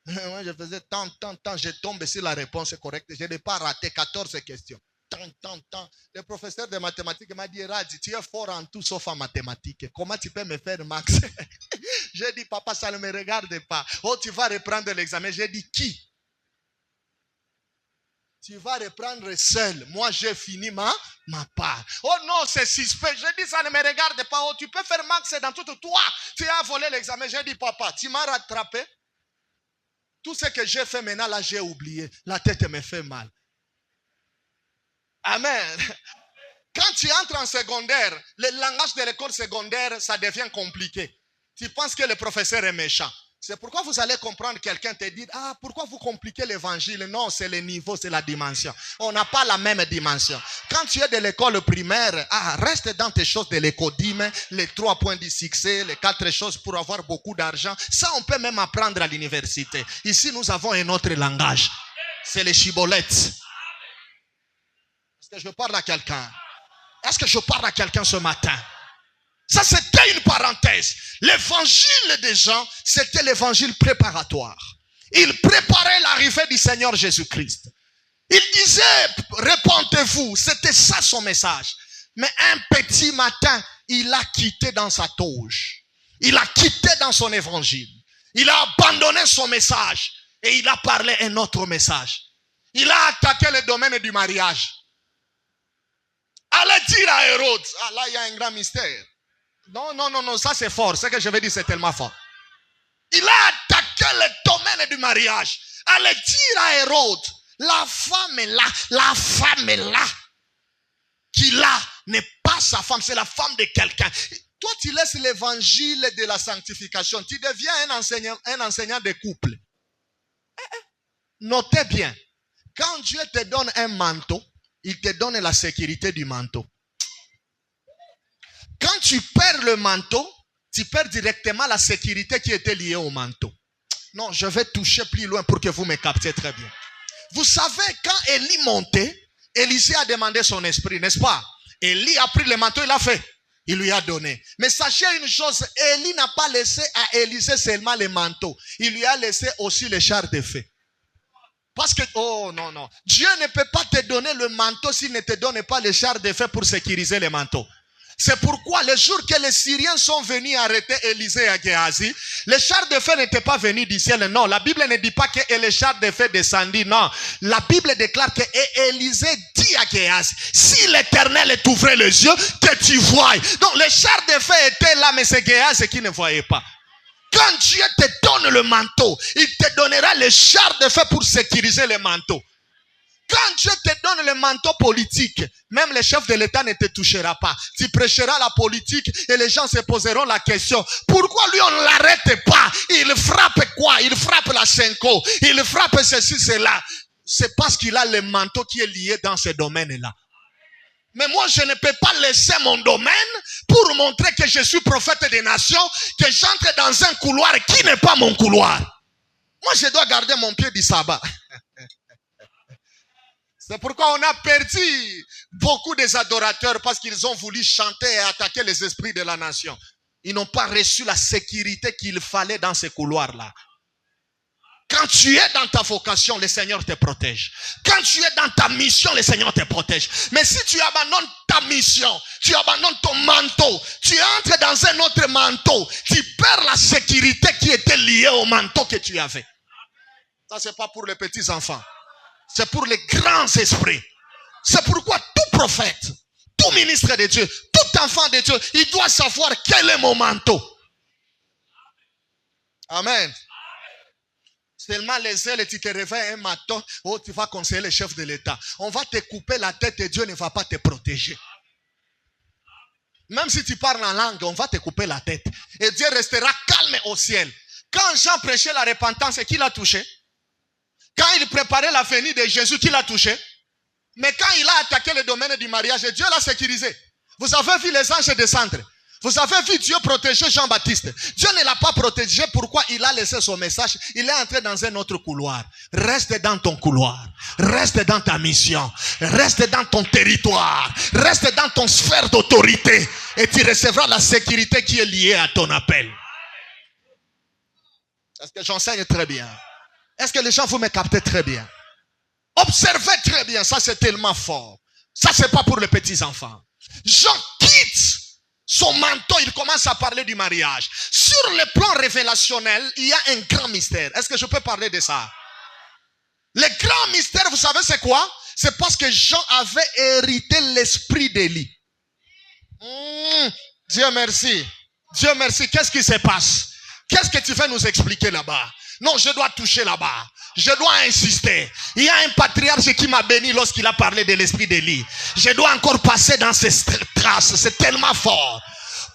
Moi, je faisais tant. Je tombe sur la réponse correcte. Je n'ai pas raté 14 questions. Tant. Le professeur de mathématiques m'a dit, Radi, tu es fort en tout sauf en mathématiques. Comment tu peux me faire max? J'ai dit, papa, ça ne me regarde pas. Oh, tu vas reprendre l'examen. J'ai dit, qui? Tu vas reprendre seul. Moi, j'ai fini ma part. Oh non, c'est suspect. J'ai dit, ça ne me regarde pas. Oh, tu peux faire max dans tout. Toi, tu as volé l'examen. J'ai dit, papa, tu m'as rattrapé. Tout ce que j'ai fait maintenant, là, j'ai oublié. La tête me fait mal. Amen. Quand tu entres en secondaire, le langage de l'école secondaire, ça devient compliqué. Tu penses que le professeur est méchant. C'est pourquoi vous allez comprendre quelqu'un te dire, ah, pourquoi vous compliquez l'évangile? Non, c'est le niveau, c'est la dimension. On n'a pas la même dimension. Quand tu es de l'école primaire, reste dans tes choses de l'écodime, les 3 points du succès, les 4 choses pour avoir beaucoup d'argent. Ça, on peut même apprendre à l'université. Ici, nous avons un autre langage. C'est les chibolettes. Est-ce que je parle à quelqu'un? Est-ce que je parle à quelqu'un ce matin? Ça, c'était une parenthèse. L'évangile des gens, c'était l'évangile préparatoire. Il préparait l'arrivée du Seigneur Jésus-Christ. Il disait, répentez-vous. C'était ça son message. Mais un petit matin, il a quitté dans sa toge. Il a quitté dans son évangile. Il a abandonné son message. Et il a parlé un autre message. Il a attaqué le domaine du mariage. Allez dire à Hérode. Ah là, il y a un grand mystère. Non, ça c'est fort. Ce que je vais dire, c'est tellement fort. Il a attaqué le domaine du mariage. Allez dire à Hérode, la femme est là. Qu'il a n'est pas sa femme, c'est la femme de quelqu'un. Toi, tu laisses l'évangile de la sanctification. Tu deviens un enseignant de couple. Notez bien. Quand Dieu te donne un manteau, il te donne la sécurité du manteau. Quand tu perds le manteau, tu perds directement la sécurité qui était liée au manteau. Non, je vais toucher plus loin pour que vous me captiez très bien. Vous savez, quand Élie montait, Élisée a demandé son esprit, n'est-ce pas? Élie a pris le manteau, il a fait. Il lui a donné. Mais sachez une chose, Élie n'a pas laissé à Élisée seulement le manteau. Il lui a laissé aussi le char de feu. Parce que, oh non. Dieu ne peut pas te donner le manteau s'il ne te donne pas le char de feu pour sécuriser le manteau. C'est pourquoi le jour que les Syriens sont venus arrêter Élisée à Géasi, les chars de feu n'étaient pas venus du ciel. Non, la Bible ne dit pas que les chars de feu descendent. Non, la Bible déclare que Élisée dit à Géasi, si l'Éternel t'ouvrait les yeux, que tu voies. Donc les chars de feu étaient là, mais c'est Géasi qui ne voyait pas. Quand Dieu te donne le manteau, il te donnera les chars de feu pour sécuriser le manteau. Quand Dieu te donne le manteau politique, même le chef de l'État ne te touchera pas. Tu prêcheras la politique et les gens se poseront la question. Pourquoi lui on ne l'arrête pas? Il frappe quoi? Il frappe la Senko. Il frappe ceci, cela. C'est parce qu'il a le manteau qui est lié dans ce domaine-là. Mais moi, je ne peux pas laisser mon domaine pour montrer que je suis prophète des nations, que j'entre dans un couloir qui n'est pas mon couloir. Moi, je dois garder mon pied du sabbat. C'est pourquoi on a perdu beaucoup des adorateurs parce qu'ils ont voulu chanter et attaquer les esprits de la nation. Ils n'ont pas reçu la sécurité qu'il fallait dans ces couloirs-là. Quand tu es dans ta vocation, le Seigneur te protège. Quand tu es dans ta mission, le Seigneur te protège. Mais si tu abandonnes ta mission, tu abandonnes ton manteau, tu entres dans un autre manteau, tu perds la sécurité qui était liée au manteau que tu avais. Ça, c'est pas pour les petits enfants. C'est pour les grands esprits. C'est pourquoi tout prophète, tout ministre de Dieu, tout enfant de Dieu, il doit savoir quel est mon manteau. Amen. Seulement les ailes, tu te réveilles un matin, oh, tu vas conseiller le chef de l'État. On va te couper la tête et Dieu ne va pas te protéger. Même si tu parles en langue, on va te couper la tête. Et Dieu restera calme au ciel. Quand Jean prêchait la repentance, qui l'a touché? Quand il préparait la venue de Jésus, qui l'a touché? Mais quand il a attaqué le domaine du mariage, Dieu l'a sécurisé. Vous avez vu les anges descendre. Vous avez vu Dieu protéger Jean-Baptiste. Dieu ne l'a pas protégé. Pourquoi? Il a laissé son message. Il est entré dans un autre couloir. Reste dans ton couloir. Reste dans ta mission. Reste dans ton territoire. Reste dans ton sphère d'autorité. Et tu recevras la sécurité qui est liée à ton appel. Est-ce que j'enseigne très bien? Est-ce que les gens, vous me captez très bien? Observez très bien. Ça, c'est tellement fort. Ça, c'est pas pour les petits enfants. Jean quitte son manteau, il commence à parler du mariage. Sur le plan révélationnel, il y a un grand mystère. Est-ce que je peux parler de ça? Le grand mystère, vous savez c'est quoi? C'est parce que Jean avait hérité l'esprit d'Élie. Dieu merci. Dieu merci. Qu'est-ce qui se passe? Qu'est-ce que tu veux nous expliquer là-bas? Non, je dois toucher là-bas. Je dois insister. Il y a un patriarche qui m'a béni lorsqu'il a parlé de l'esprit d'Élie. Je dois encore passer dans ces traces. C'est tellement fort.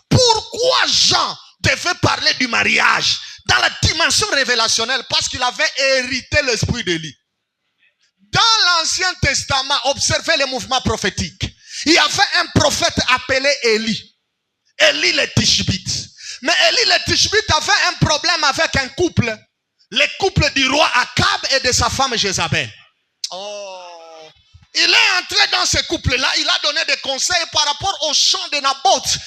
Pourquoi Jean devait parler du mariage dans la dimension révélationnelle? Parce qu'il avait hérité l'esprit d'Élie. Dans l'Ancien Testament, observez les mouvements prophétiques. Il y avait un prophète appelé Élie. Élie le Tishbite. Mais Élie le Tishbite avait un problème avec un couple. Le couple du roi Akab et de sa femme Jézabel. Oh. Il est entré dans ce couple-là. Il a donné des conseils par rapport au champ de Naboth.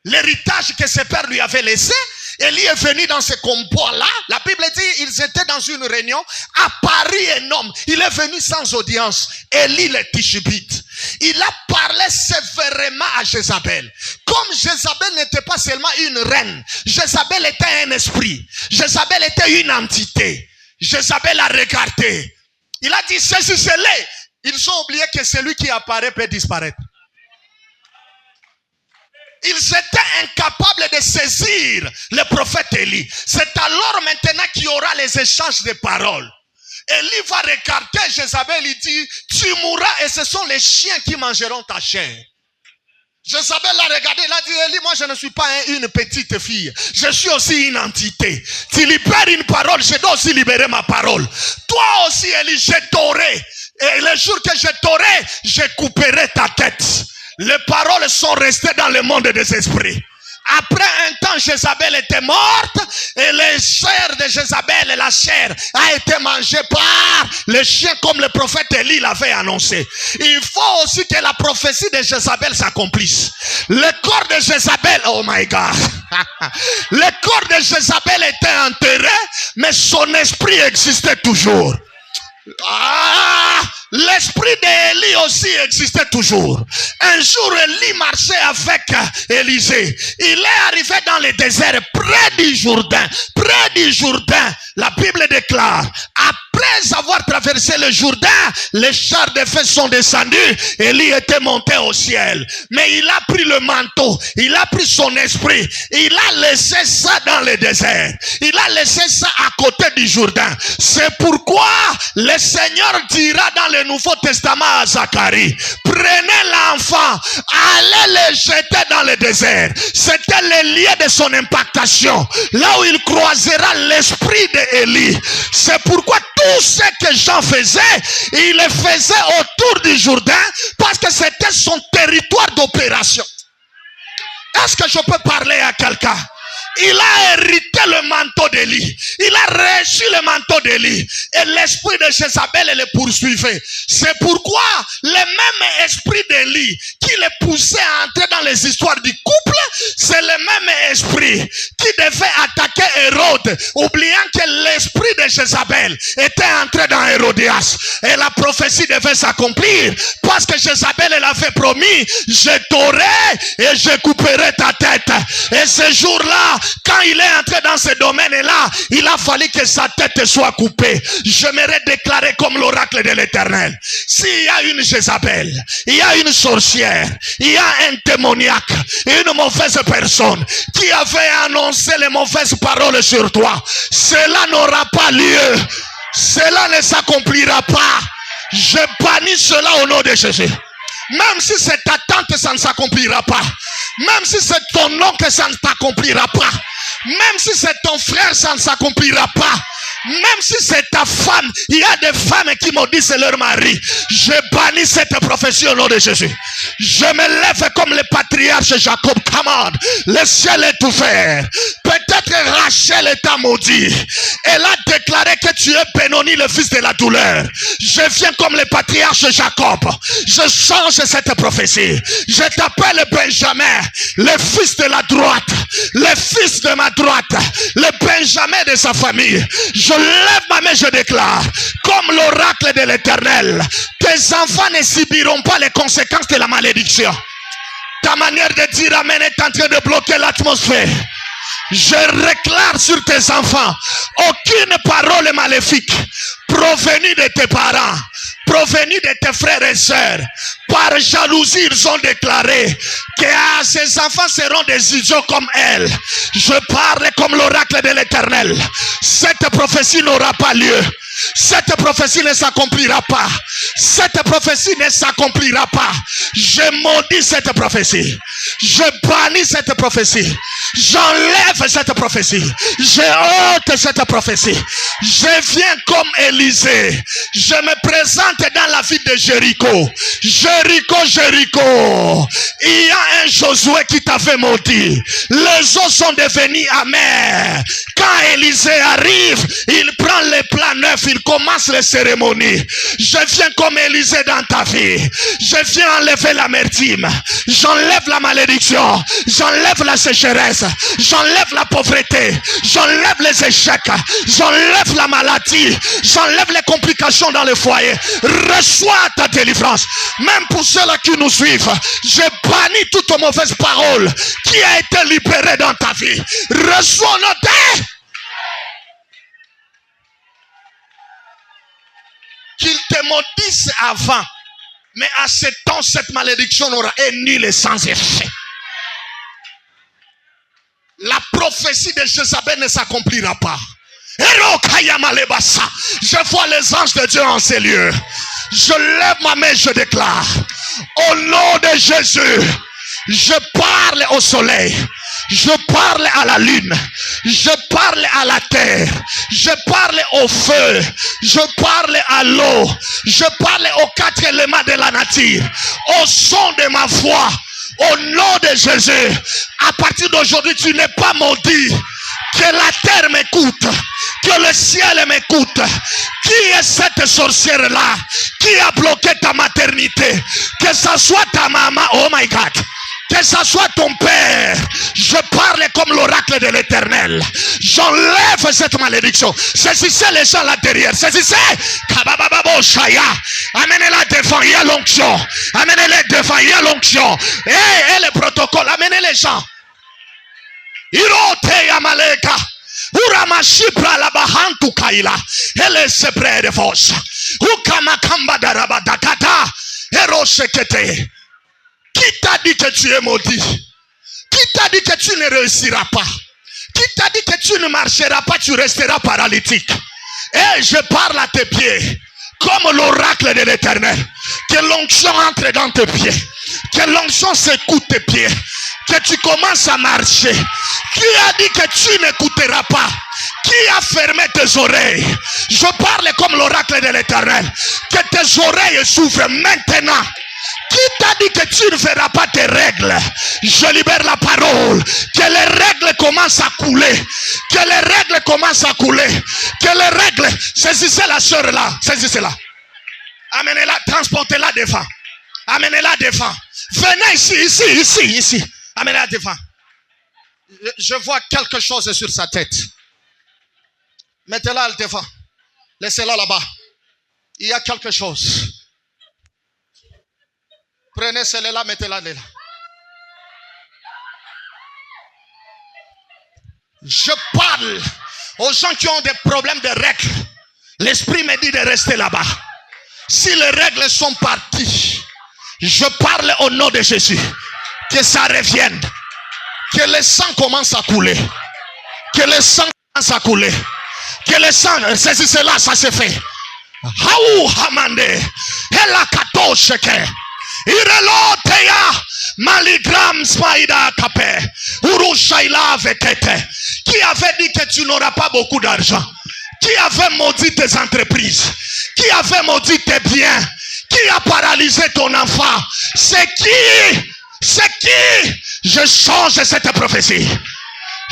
L'héritage que ses pères lui avaient laissé. Élie est venu dans ce combat-là. La Bible dit ils étaient dans une réunion. Apparut un homme. Il est venu sans audience. Élie le Tishbite. Il a parlé sévèrement à Jézabel. Comme Jézabel n'était pas seulement une reine. Jézabel était un esprit. Jézabel était une entité. Jézabel a regardé. Il a dit saisissez-les. Ils ont oublié que celui qui apparaît peut disparaître. Ils étaient incapables de saisir le prophète Élie. C'est alors maintenant qu'il y aura les échanges de paroles. Élie va regarder Jézabel, il dit, tu mourras et ce sont les chiens qui mangeront ta chair. Jézabel l'a regardé, il a dit, Élie, moi je ne suis pas une petite fille. Je suis aussi une entité. Tu libères une parole, je dois aussi libérer ma parole. Toi aussi, Élie, je t'aurai. Et le jour que je t'aurai, je couperai ta tête. Les paroles sont restées dans le monde des esprits. Après un temps, Jézabel était morte et les chairs de Jézabel, la chair a été mangée par les chiens comme le prophète Élie l'avait annoncé. Il faut aussi que la prophétie de Jézabel s'accomplisse. Le corps de Jézabel, oh my God, le corps de Jézabel était enterré, mais son esprit existait toujours. L'esprit d'Élie aussi existait toujours. Un jour, Élie marchait avec Élisée. Il est arrivé dans le désert, près du Jourdain. Près du Jourdain, la Bible déclare, après avoir traversé le Jourdain, les chars de feu sont descendus. Élie était monté au ciel. Mais il a pris le manteau, il a pris son esprit, il a laissé ça dans le désert. Il a laissé ça à côté du Jourdain. C'est pourquoi le Seigneur dira dans le Nouveau Testament à Zacharie, prenez l'enfant, allez le jeter dans le désert. C'était le lieu de son impactation, là où il croisera l'esprit d'Élie. C'est pourquoi tout ce que Jean faisait, il le faisait autour du Jourdain, parce que c'était son territoire d'opération. Est-ce que je peux parler à quelqu'un? Il a hérité le manteau d'Élie. Il a reçu le manteau d'Élie. Et l'esprit de Jézabel le poursuivait. C'est pourquoi le même esprit d'Élie qui le poussait à entrer dans les histoires du couple, c'est le même esprit qui devait attaquer Hérode, oubliant que l'esprit de Jézabel était entré dans Hérodias. Et la prophétie devait s'accomplir, parce que Jézabel elle avait promis, je t'aurai et je couperai ta tête. Et ce jour-là, quand il est entré dans ce domaine-là, il a fallu que sa tête soit coupée. J'aimerais déclarer comme l'oracle de l'Éternel, s'il y a une Jézabel, il y a une sorcière, il y a un démoniaque, une mauvaise personne qui avait annoncé les mauvaises paroles sur toi, cela n'aura pas lieu. Cela ne s'accomplira pas. Je bannis cela au nom de Jésus. Même si c'est ta tante, ça ne s'accomplira pas. Même si c'est ton oncle, ça ne s'accomplira pas. Même si c'est ton frère, ça ne s'accomplira pas. Même si c'est ta femme, il y a des femmes qui m'ont dit c'est leur mari. Je bannis cette prophétie au nom de Jésus. Je me lève comme le patriarche Jacob. Come on, le ciel est ouvert. Peut-être Rachel est à maudit. Elle a déclaré que tu es Benoni, le fils de la douleur. Je viens comme le patriarche Jacob. Je change cette prophétie. Je t'appelle Benjamin, le fils de la droite, le fils de ma droite, le Benjamin de sa famille. Je lève ma main, je déclare, comme l'oracle de l'Éternel, tes enfants ne subiront pas les conséquences de la malédiction. Ta manière de dire amen est en train de bloquer l'atmosphère. Je réclame sur tes enfants aucune parole maléfique provenue de tes parents, provenue de tes frères et sœurs. Par jalousie, ils ont déclaré que ces enfants seront des idiots comme elle. Je parle comme l'oracle de l'Éternel. Cette prophétie n'aura pas lieu. Cette prophétie ne s'accomplira pas. Cette prophétie ne s'accomplira pas. Je maudis cette prophétie. Je bannis cette prophétie. J'enlève cette prophétie. Je ôte cette prophétie. Je viens comme Élisée. Je me présente dans la ville de Jéricho. Jéricho, Jéricho. Il y a un Josué qui t'avait maudit. Les eaux sont devenues amères. Quand Élisée arrive, il prend les plats neufs. Il commence les cérémonies. Je viens comme Élisée dans ta vie. Je viens enlever l'amertume. J'enlève la malédiction. J'enlève la sécheresse. J'enlève la pauvreté. J'enlève les échecs. J'enlève la maladie. J'enlève les complications dans le foyer. Reçois ta délivrance. Même pour ceux-là qui nous suivent, je bannis toute mauvaise parole qui a été libérée dans ta vie. Reçois notre... Qu'il te maudisse avant. Mais à ce temps, cette malédiction est nulle et sans effet. La prophétie de Jézabel ne s'accomplira pas. Je vois les anges de Dieu en ces lieux. Je lève ma main, je déclare. Au nom de Jésus, je parle au soleil. Je parle à la lune. Je parle à la terre. Je parle au feu. Je parle à l'eau. Je parle aux 4 éléments de la nature. Au son de ma voix. Au nom de Jésus. À partir d'aujourd'hui, tu n'es pas maudit. Que la terre m'écoute. Que le ciel m'écoute. Qui est cette sorcière-là? Qui a bloqué ta maternité? Que ça soit ta maman. Oh my God. Que ça soit ton père. Je parle comme l'oracle de l'Éternel. J'enlève cette malédiction. Saisissez les gens là derrière. Saisissez. Amenez-la devant. Il y a l'onction. Amenez-les devant. Il y a l'onction. Et le protocole. Amenez les gens. Irote Yamaleka. Uramashipra la bahantu kaila. Elle se près de force. Ukamakamba darabadakata. Erosekete. Qui t'a dit que tu es maudit? Qui t'a dit que tu ne réussiras pas? Qui t'a dit que tu ne marcheras pas, tu resteras paralytique? Et je parle à tes pieds, comme l'oracle de l'Éternel. Que l'onction entre dans tes pieds. Que l'onction secoue tes pieds. Que tu commences à marcher. Qui a dit que tu n'écouteras pas? Qui a fermé tes oreilles? Je parle comme l'oracle de l'Éternel. Que tes oreilles s'ouvrent maintenant. Qui t'a dit que tu ne feras pas tes règles? Je libère la parole. Que les règles commencent à couler. Que les règles commencent à couler. Que les règles... Saisissez la sœur là. Saisissez-la. Amenez-la. Transportez-la devant. Amenez-la devant. Venez ici. Amenez-la devant. Je vois quelque chose sur sa tête. Mettez-la devant. Laissez-la là-bas. Il y a quelque chose. Prenez celle-là, mettez-la là. Je parle aux gens qui ont des problèmes de règles. L'esprit me dit de rester là-bas. Si les règles sont parties, je parle au nom de Jésus. Que ça revienne. Que le sang commence à couler. Que le sang commence à couler. Que le sang, saisissez là, ça se fait. Haou Hamande. Ela kato sheke. Ireloteya Maligram Smaïda Kape Urushaila Vekete. Qui avait dit que tu n'auras pas beaucoup d'argent? Qui avait maudit tes entreprises? Qui avait maudit tes biens? Qui a paralysé ton enfant? C'est qui? C'est qui? Je change cette prophétie.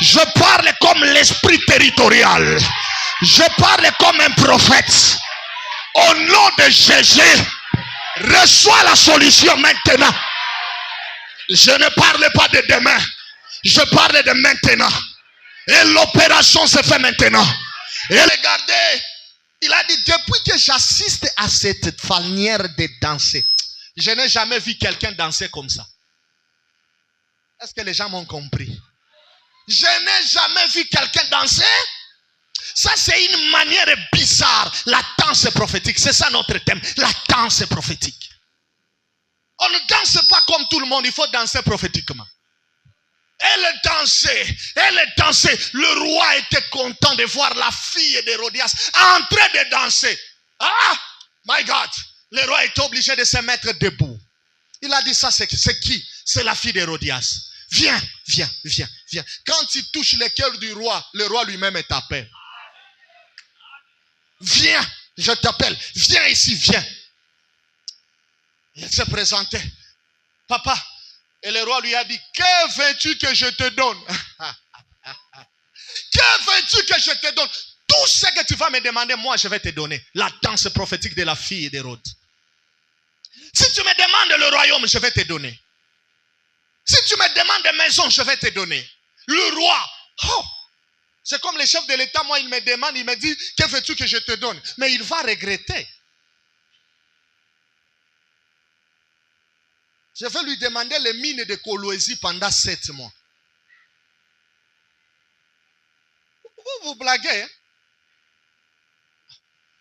Je parle comme l'esprit territorial. Je parle comme un prophète. Au nom de Jésus, reçois la solution maintenant. Je ne parle pas de demain. Je parle de maintenant. Et l'opération se fait maintenant. Et regardez, il a dit, depuis que j'assiste à cette manière de danser, je n'ai jamais vu quelqu'un danser comme ça. Est-ce que les gens m'ont compris? Je n'ai jamais vu quelqu'un danser. Ça, c'est une manière bizarre. La danse prophétique. C'est ça notre thème. La danse prophétique. On ne danse pas comme tout le monde. Il faut danser prophétiquement. Elle dansait. Le roi était content de voir la fille d'Hérodias en train de danser. Ah, my God. Le roi était obligé de se mettre debout. Il a dit ça, c'est qui? C'est la fille d'Hérodias. Viens. Quand tu touches le cœur du roi, le roi lui-même est appelé. Viens, je t'appelle. Viens ici, viens. Il s'est présenté. Papa. Et le roi lui a dit, que veux-tu que je te donne? Que veux-tu que je te donne? Tout ce que tu vas me demander, moi je vais te donner. La danse prophétique de la fille d'Hérode. Si tu me demandes le royaume, je vais te donner. Si tu me demandes des maisons, je vais te donner. Le roi, oh, c'est comme le chef de l'État, moi il me demande, il me dit, que veux-tu que je te donne? Mais il va regretter. Je vais lui demander les mines de Coloésie pendant 7 mois. Vous blaguez, hein?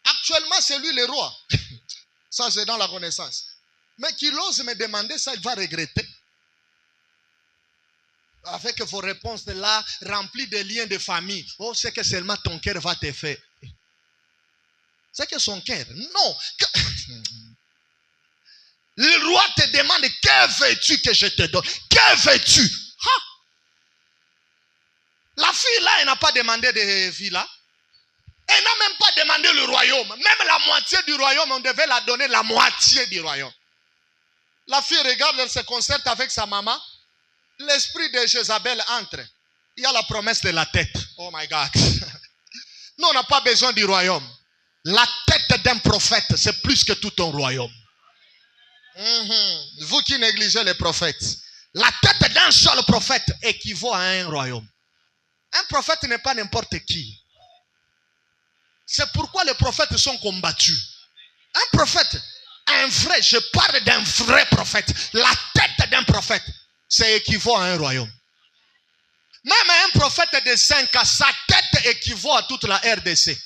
À Actuellement, c'est lui le roi. Ça, c'est dans la connaissance. Mais qu'il ose me demander ça, il va regretter. Avec vos réponses là, remplies de liens de famille. Oh, c'est que seulement ton cœur va te faire. C'est que son cœur. Non. Le roi te demande, que veux-tu que je te donne? Que veux-tu? La fille là, elle n'a pas demandé de villa. Elle n'a même pas demandé le royaume. Même la moitié du royaume, on devait la donner la moitié du royaume. La fille regarde, elle se concerte avec sa maman. L'esprit de Jézabel entre. Il y a la promesse de la tête. Oh my God. Nous, on n'a pas besoin du royaume. La tête d'un prophète, c'est plus que tout ton royaume. Vous qui négligez les prophètes. La tête d'un seul prophète équivaut à un royaume. Un prophète n'est pas n'importe qui. C'est pourquoi les prophètes sont combattus. Un prophète, un vrai, je parle d'un vrai prophète. La tête d'un prophète, c'est équivaut à un royaume. Même un prophète de 5 ans, sa tête équivaut à toute la RDC.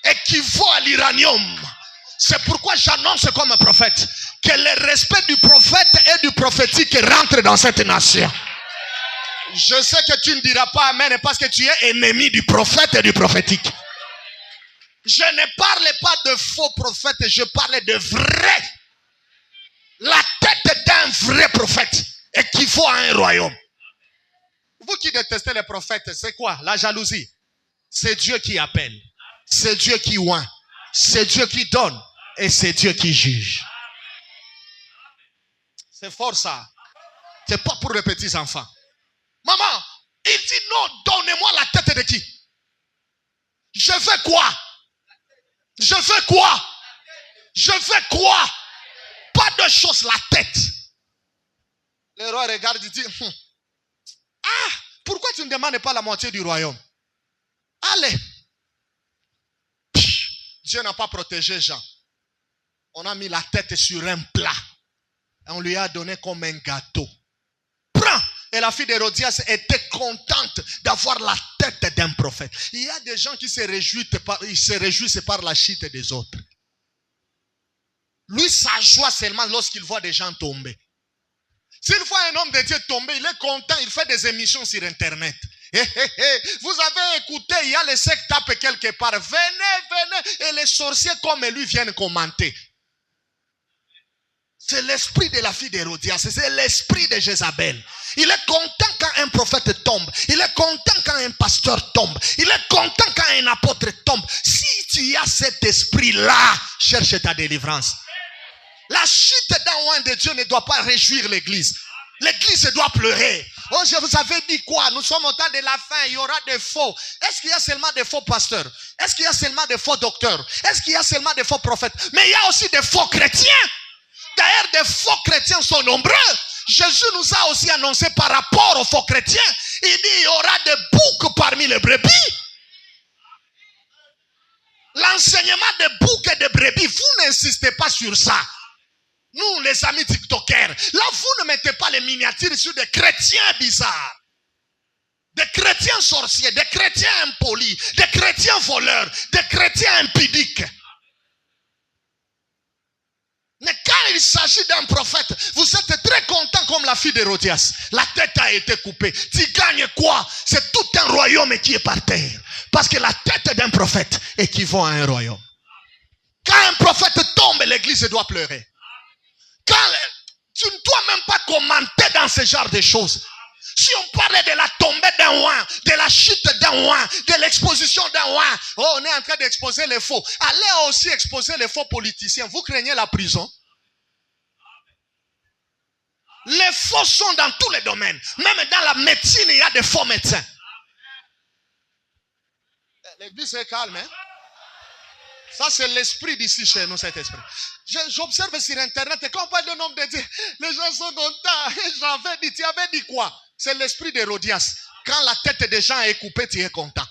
Équivaut à l'uranium. C'est pourquoi j'annonce comme un prophète que le respect du prophète et du prophétique rentre dans cette nation. Je sais que tu ne diras pas amen parce que tu es ennemi du prophète et du prophétique. Je ne parle pas de faux prophètes, je parle de vrai. La tête d'un vrai prophète équivaut à un royaume. Vous qui détestez les prophètes, c'est quoi? La jalousie. C'est Dieu qui appelle. C'est Dieu qui oint. C'est Dieu qui donne. Et c'est Dieu qui juge. C'est fort ça. C'est pas pour les petits enfants. Maman, il dit non, donnez-moi la tête de qui? Je fais quoi? Je fais quoi? Je fais quoi? Pas de choses, la tête. Le roi regarde et dit, ah, pourquoi tu ne demandes pas la moitié du royaume? Allez. Dieu n'a pas protégé Jean. On a mis la tête sur un plat. Et on lui a donné comme un gâteau. Prends. Et la fille d'Hérodias était contente d'avoir la tête d'un prophète. Il y a des gens qui se réjouissent par la chute des autres. Lui, sa joie seulement lorsqu'il voit des gens tomber. S'il voit un homme de Dieu tomber, il est content, il fait des émissions sur Internet. Vous avez écouté, il y a les sectapes quelque part. Venez, et les sorciers comme lui viennent commenter. C'est l'esprit de la fille d'Hérodias, c'est l'esprit de Jézabel. Il est content quand un prophète tombe. Il est content quand un pasteur tombe. Il est content quand un apôtre tombe. Si tu as cet esprit-là, cherche ta délivrance. La chute d'un oint de Dieu ne doit pas réjouir l'église. L'église doit pleurer. Oh, je vous avais dit quoi? Nous sommes au temps de la fin. Il y aura des faux. Est-ce qu'il y a seulement des faux pasteurs? Est-ce qu'il y a seulement des faux docteurs? Est-ce qu'il y a seulement des faux prophètes? Mais il y a aussi des faux chrétiens. D'ailleurs, des faux chrétiens sont nombreux. Jésus nous a aussi annoncé par rapport aux faux chrétiens. Il dit il y aura des boucs parmi les brebis. L'enseignement des boucs et des brebis, vous n'insistez pas sur ça. Nous, les amis tiktokers, là, vous ne mettez pas les miniatures sur des chrétiens bizarres. Des chrétiens sorciers, des chrétiens impolis, des chrétiens voleurs, des chrétiens impudiques. Mais quand il s'agit d'un prophète, vous êtes très content comme la fille d'Hérodias. La tête a été coupée. Tu gagnes quoi? C'est tout un royaume qui est par terre. Parce que la tête d'un prophète équivaut à un royaume. Quand un prophète tombe, l'église doit pleurer. Tu ne dois même pas commenter dans ce genre de choses. Si on parle de la tombée d'un oint, de la chute d'un oint, de l'exposition d'un oint, oh, on est en train d'exposer les faux. Allez aussi exposer les faux politiciens. Vous craignez la prison? Les faux sont dans tous les domaines. Même dans la médecine, il y a des faux médecins. L'église est calme, hein? Ça, c'est l'esprit d'ici chez nous, cet esprit. J'observe sur Internet, et quand on parle de nom de Dieu, les gens sont contents. J'avais dit, tu avais dit quoi? C'est l'esprit d'Hérodias. Quand la tête des gens est coupée, tu es content.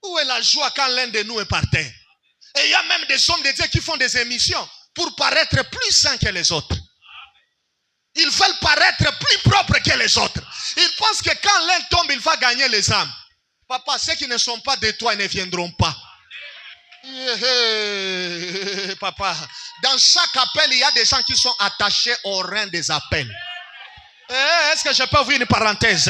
Où est la joie quand l'un de nous est par terre? Et il y a même des hommes de Dieu qui font des émissions pour paraître plus saints que les autres. Ils veulent paraître plus propres que les autres. Ils pensent que quand l'un tombe, il va gagner les âmes. Papa, ceux qui ne sont pas de toi ne viendront pas. Papa, dans chaque appel, il y a des gens qui sont attachés au rein des appels. Est-ce que je peux ouvrir une parenthèse?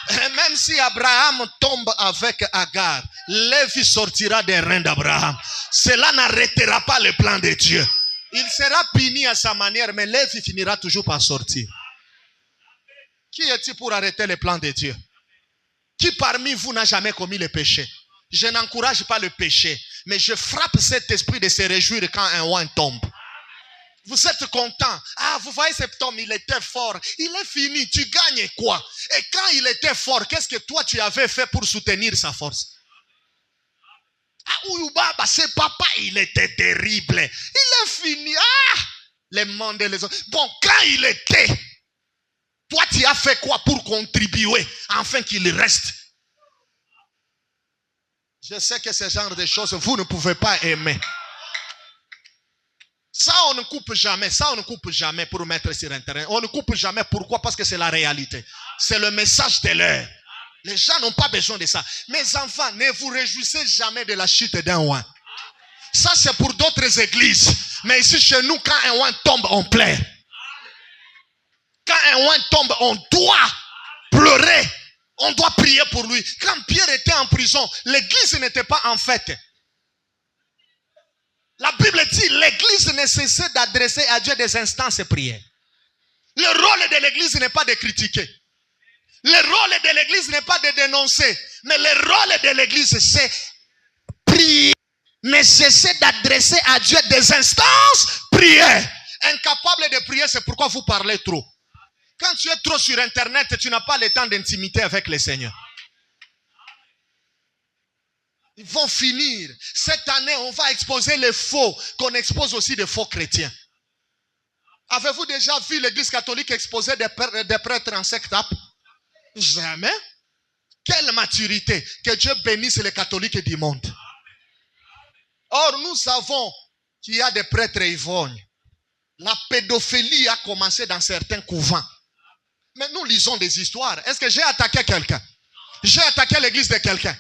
Même si Abraham tombe avec Agar, Lévi sortira des reins d'Abraham. Cela n'arrêtera pas le plan de Dieu. Il sera puni à sa manière, mais Lévi finira toujours par sortir. Qui est-il pour arrêter le plan de Dieu? Qui parmi vous n'a jamais commis le péché? Je n'encourage pas le péché, mais je frappe cet esprit de se réjouir quand un oin tombe. Vous êtes content. Ah, vous voyez cet homme, il était fort. Il est fini. Tu gagnes quoi? Et quand il était fort, qu'est-ce que toi tu avais fait pour soutenir sa force? Ah, Ouyouba, c'est papa, il était terrible. Il est fini. Ah, les mondes et les autres. Bon, quand il était, toi tu as fait quoi pour contribuer afin qu'il reste? Je sais que ce genre de choses, vous ne pouvez pas aimer. Ça, on ne coupe jamais. Ça, on ne coupe jamais pour mettre sur Internet. On ne coupe jamais. Pourquoi? Parce que c'est la réalité. C'est le message de l'heure. Les gens n'ont pas besoin de ça. Mes enfants, ne vous réjouissez jamais de la chute d'un oin. Ça, c'est pour d'autres églises. Mais ici, chez nous, quand un oin tombe, on pleure. Quand un oin tombe, on doit pleurer. On doit prier pour lui. Quand Pierre était en prison, l'église n'était pas en fête. La Bible dit, l'église ne cessait d'adresser à Dieu des instances et prières. Le rôle de l'église n'est pas de critiquer. Le rôle de l'église n'est pas de dénoncer. Mais le rôle de l'église, c'est prier. Ne cesser d'adresser à Dieu des instances, prières. Incapable de prier, c'est pourquoi vous parlez trop. Quand tu es trop sur Internet, tu n'as pas le temps d'intimité avec le Seigneur. Ils vont finir. Cette année, on va exposer les faux, qu'on expose aussi des faux chrétiens. Avez-vous déjà vu l'église catholique exposer des prêtres en sectape? Jamais. Quelle maturité. Que Dieu bénisse les catholiques du monde. Or, nous savons qu'il y a des prêtres ivrognes. La pédophilie a commencé dans certains couvents. Mais nous lisons des histoires. Est-ce que j'ai attaqué quelqu'un? J'ai attaqué l'église de quelqu'un?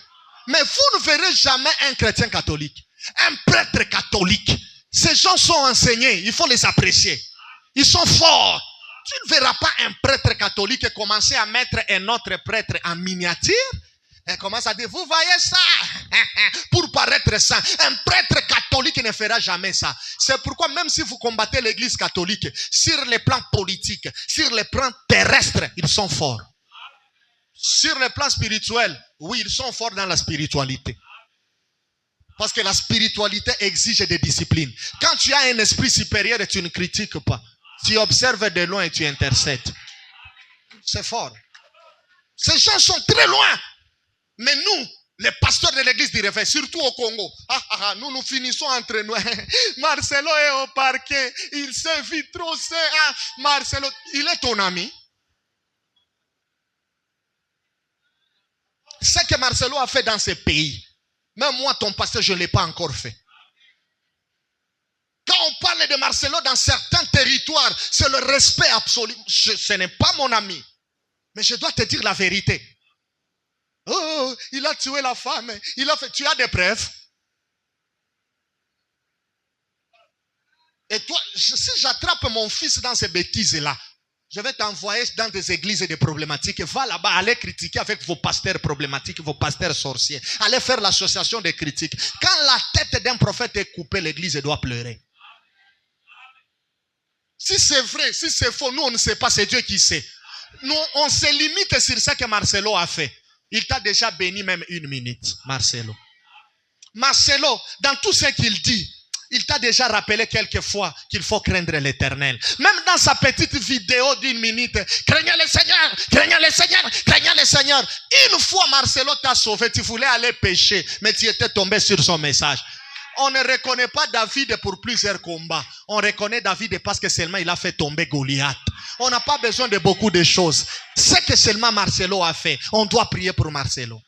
Mais vous ne verrez jamais un chrétien catholique, un prêtre catholique. Ces gens sont enseignés, il faut les apprécier. Ils sont forts. Tu ne verras pas un prêtre catholique commencer à mettre un autre prêtre en miniature. Et commence à dire, vous voyez ça, pour paraître saint. Un prêtre catholique ne fera jamais ça. C'est pourquoi même si vous combattez l'église catholique, sur les plans politiques, sur les plans terrestres, ils sont forts. Sur le plan spirituel, oui, ils sont forts dans la spiritualité. Parce que la spiritualité exige des disciplines. Quand tu as un esprit supérieur et tu ne critiques pas, tu observes de loin et tu intercèdes. C'est fort. Ces gens sont très loin. Mais nous, les pasteurs de l'église du réveil, surtout au Congo, nous finissons entre nous. Marcelo est au parquet, il se vit trop sain. Marcelo, il est ton ami. Ce que Marcelo a fait dans ce pays, même moi, ton pasteur, je ne l'ai pas encore fait. Quand on parle de Marcelo dans certains territoires, c'est le respect absolu. Ce n'est pas mon ami. Mais je dois te dire la vérité. Oh, il a tué la femme. Il a fait. Tu as des preuves? Et toi, si j'attrape mon fils dans ces bêtises-là, je vais t'envoyer dans des églises et des problématiques. Va là-bas, allez critiquer avec vos pasteurs problématiques, vos pasteurs sorciers. Allez faire l'association des critiques. Quand la tête d'un prophète est coupée, l'église doit pleurer. Si c'est vrai, si c'est faux, nous on ne sait pas, c'est Dieu qui sait. Nous, on se limite sur ce que Marcelo a fait. Il t'a déjà béni même 1 minute, Marcelo. Marcelo, dans tout ce qu'il dit, il t'a déjà rappelé quelquefois qu'il faut craindre l'Éternel. Même dans sa petite vidéo d'1 minute, craignez le Seigneur, craignez le Seigneur, craignez le Seigneur. Une fois Marcelo t'a sauvé, tu voulais aller pécher, mais tu étais tombé sur son message. On ne reconnaît pas David pour plusieurs combats. On reconnaît David parce que seulement il a fait tomber Goliath. On n'a pas besoin de beaucoup de choses. Ce que seulement Marcelo a fait, on doit prier pour Marcelo.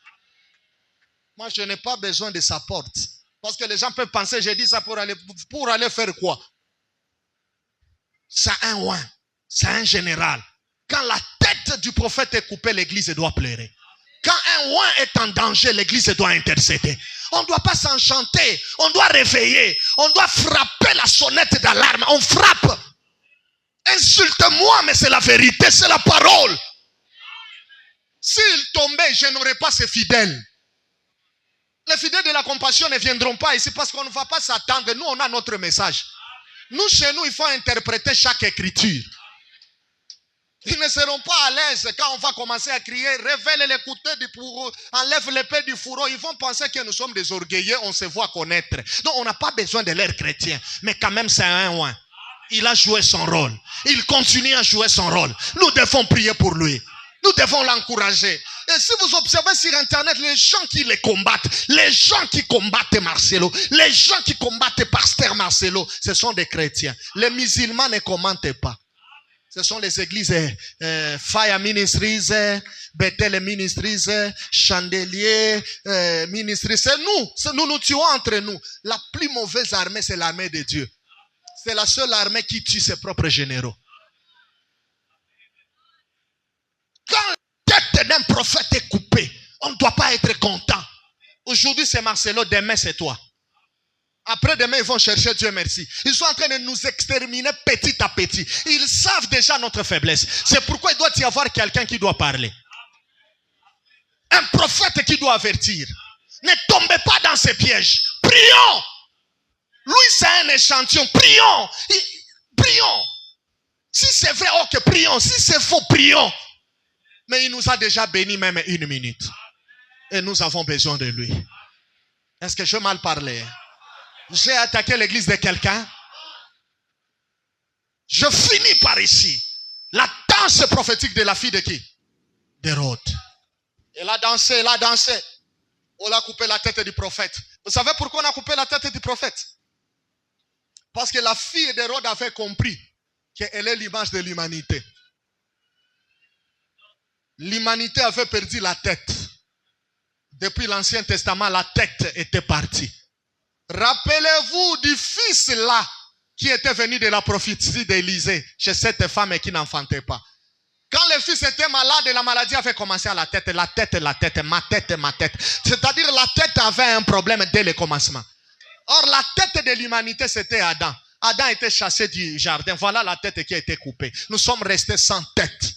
Moi, je n'ai pas besoin de sa porte. Parce que les gens peuvent penser, j'ai dit ça pour aller faire quoi? C'est un oin, c'est un général. Quand la tête du prophète est coupée, l'église doit pleurer. Quand un oin est en danger, l'église doit intercéder. On ne doit pas s'enchanter. On doit réveiller. On doit frapper la sonnette d'alarme. On frappe. Insulte-moi, mais c'est la vérité, c'est la parole. S'il tombait, je n'aurais pas ces fidèles. Les fidèles de la compassion ne viendront pas ici parce qu'on ne va pas s'attendre. Nous, on a notre message. Nous, chez nous, il faut interpréter chaque écriture. Ils ne seront pas à l'aise quand on va commencer à crier, révèle les couteaux du fourreau, enlève l'épée du fourreau. Ils vont penser que nous sommes des orgueilleux, on se voit connaître. Donc, on n'a pas besoin de l'air chrétien. Mais quand même, c'est un ouin. Il a joué son rôle. Il continue à jouer son rôle. Nous devons prier pour lui. Nous devons l'encourager. Et si vous observez sur Internet, les gens qui les combattent, les gens qui combattent Marcelo, les gens qui combattent Pasteur Marcelo, ce sont des chrétiens. Les musulmans ne commentent pas. Ce sont les églises Fire Ministries, Bethel Ministries, Chandelier Ministries. C'est nous nous tuons entre nous. La plus mauvaise armée, c'est l'armée de Dieu. C'est la seule armée qui tue ses propres généraux. Quand la tête d'un prophète est coupée, on ne doit pas être content. Aujourd'hui c'est Marcelo, demain c'est toi. Après demain ils vont chercher Dieu merci. Ils sont en train de nous exterminer petit à petit. Ils savent déjà notre faiblesse. C'est pourquoi il doit y avoir quelqu'un qui doit parler. Un prophète qui doit avertir. Ne tombez pas dans ces pièges. Prions. Lui c'est un échantillon. Prions. Prions. Si c'est vrai, ok, prions. Si c'est faux, prions. Mais il nous a déjà béni même 1 minute. Et nous avons besoin de lui. Est-ce que je vais mal parler? J'ai attaqué l'église de quelqu'un. Je finis par ici. La danse prophétique de la fille de qui? d'Hérode. Elle a dansé, elle a dansé. On a coupé la tête du prophète. Vous savez pourquoi on a coupé la tête du prophète? Parce que la fille d'Hérode avait compris qu'elle est l'image de l'humanité. L'humanité avait perdu la tête. Depuis l'Ancien Testament, la tête était partie. Rappelez-vous du fils là qui était venu de la prophétie d'Élisée chez cette femme et qui n'enfantait pas. Quand le fils était malade, la maladie avait commencé à la tête, ma tête. C'est-à-dire la tête avait un problème dès le commencement. Or, la tête de l'humanité, c'était Adam. Adam était chassé du jardin. Voilà la tête qui a été coupée. Nous sommes restés sans tête.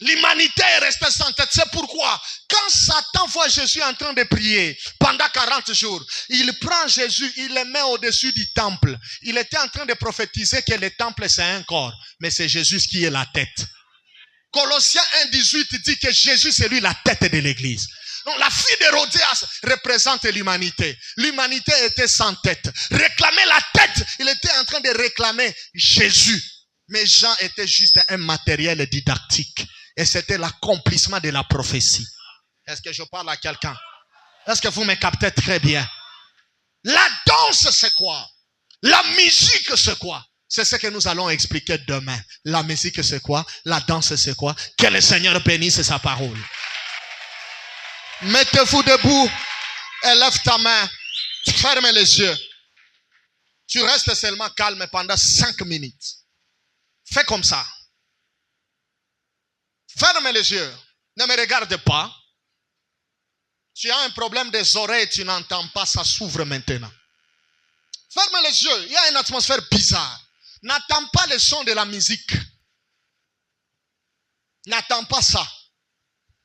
L'humanité est restée sans tête. C'est pourquoi, quand Satan voit Jésus en train de prier pendant 40 jours, il prend Jésus, il le met au-dessus du temple. Il était en train de prophétiser que le temple c'est un corps, mais c'est Jésus qui est la tête. Colossiens 1,18 dit que Jésus c'est lui la tête de l'église. Donc la fille d'Hérodias représente l'humanité. L'humanité était sans tête. Réclamer la tête, il était en train de réclamer Jésus. Mais Jean était juste un matériel didactique. Et c'était l'accomplissement de la prophétie. Est-ce que je parle à quelqu'un? Est-ce que vous me captez très bien? La danse c'est quoi? La musique c'est quoi? C'est ce que nous allons expliquer demain. La musique c'est quoi? La danse c'est quoi? Que le Seigneur bénisse sa parole. Mettez-vous debout et lève ta main. Ferme les yeux. Tu restes seulement calme pendant 5 minutes. Fais comme ça. Ferme les yeux. Ne me regarde pas. Tu as un problème des oreilles, tu n'entends pas, ça s'ouvre maintenant. Ferme les yeux. Il y a une atmosphère bizarre. N'attends pas le son de la musique. N'attends pas ça.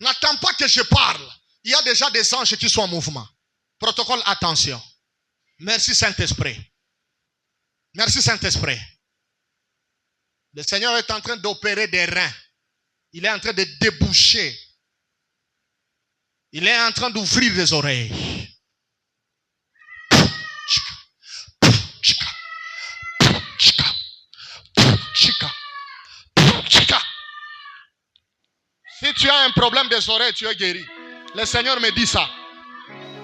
N'attends pas que je parle. Il y a déjà des anges qui sont en mouvement. Protocole, attention. Merci Saint-Esprit. Merci Saint-Esprit. Le Seigneur est en train d'opérer des reins. Il est en train de déboucher. Il est en train d'ouvrir les oreilles. Si tu as un problème des oreilles, tu es guéri. Le Seigneur me dit ça.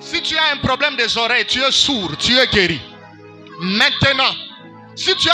Si tu as un problème des oreilles, tu es sourd, tu es guéri. Maintenant, si tu as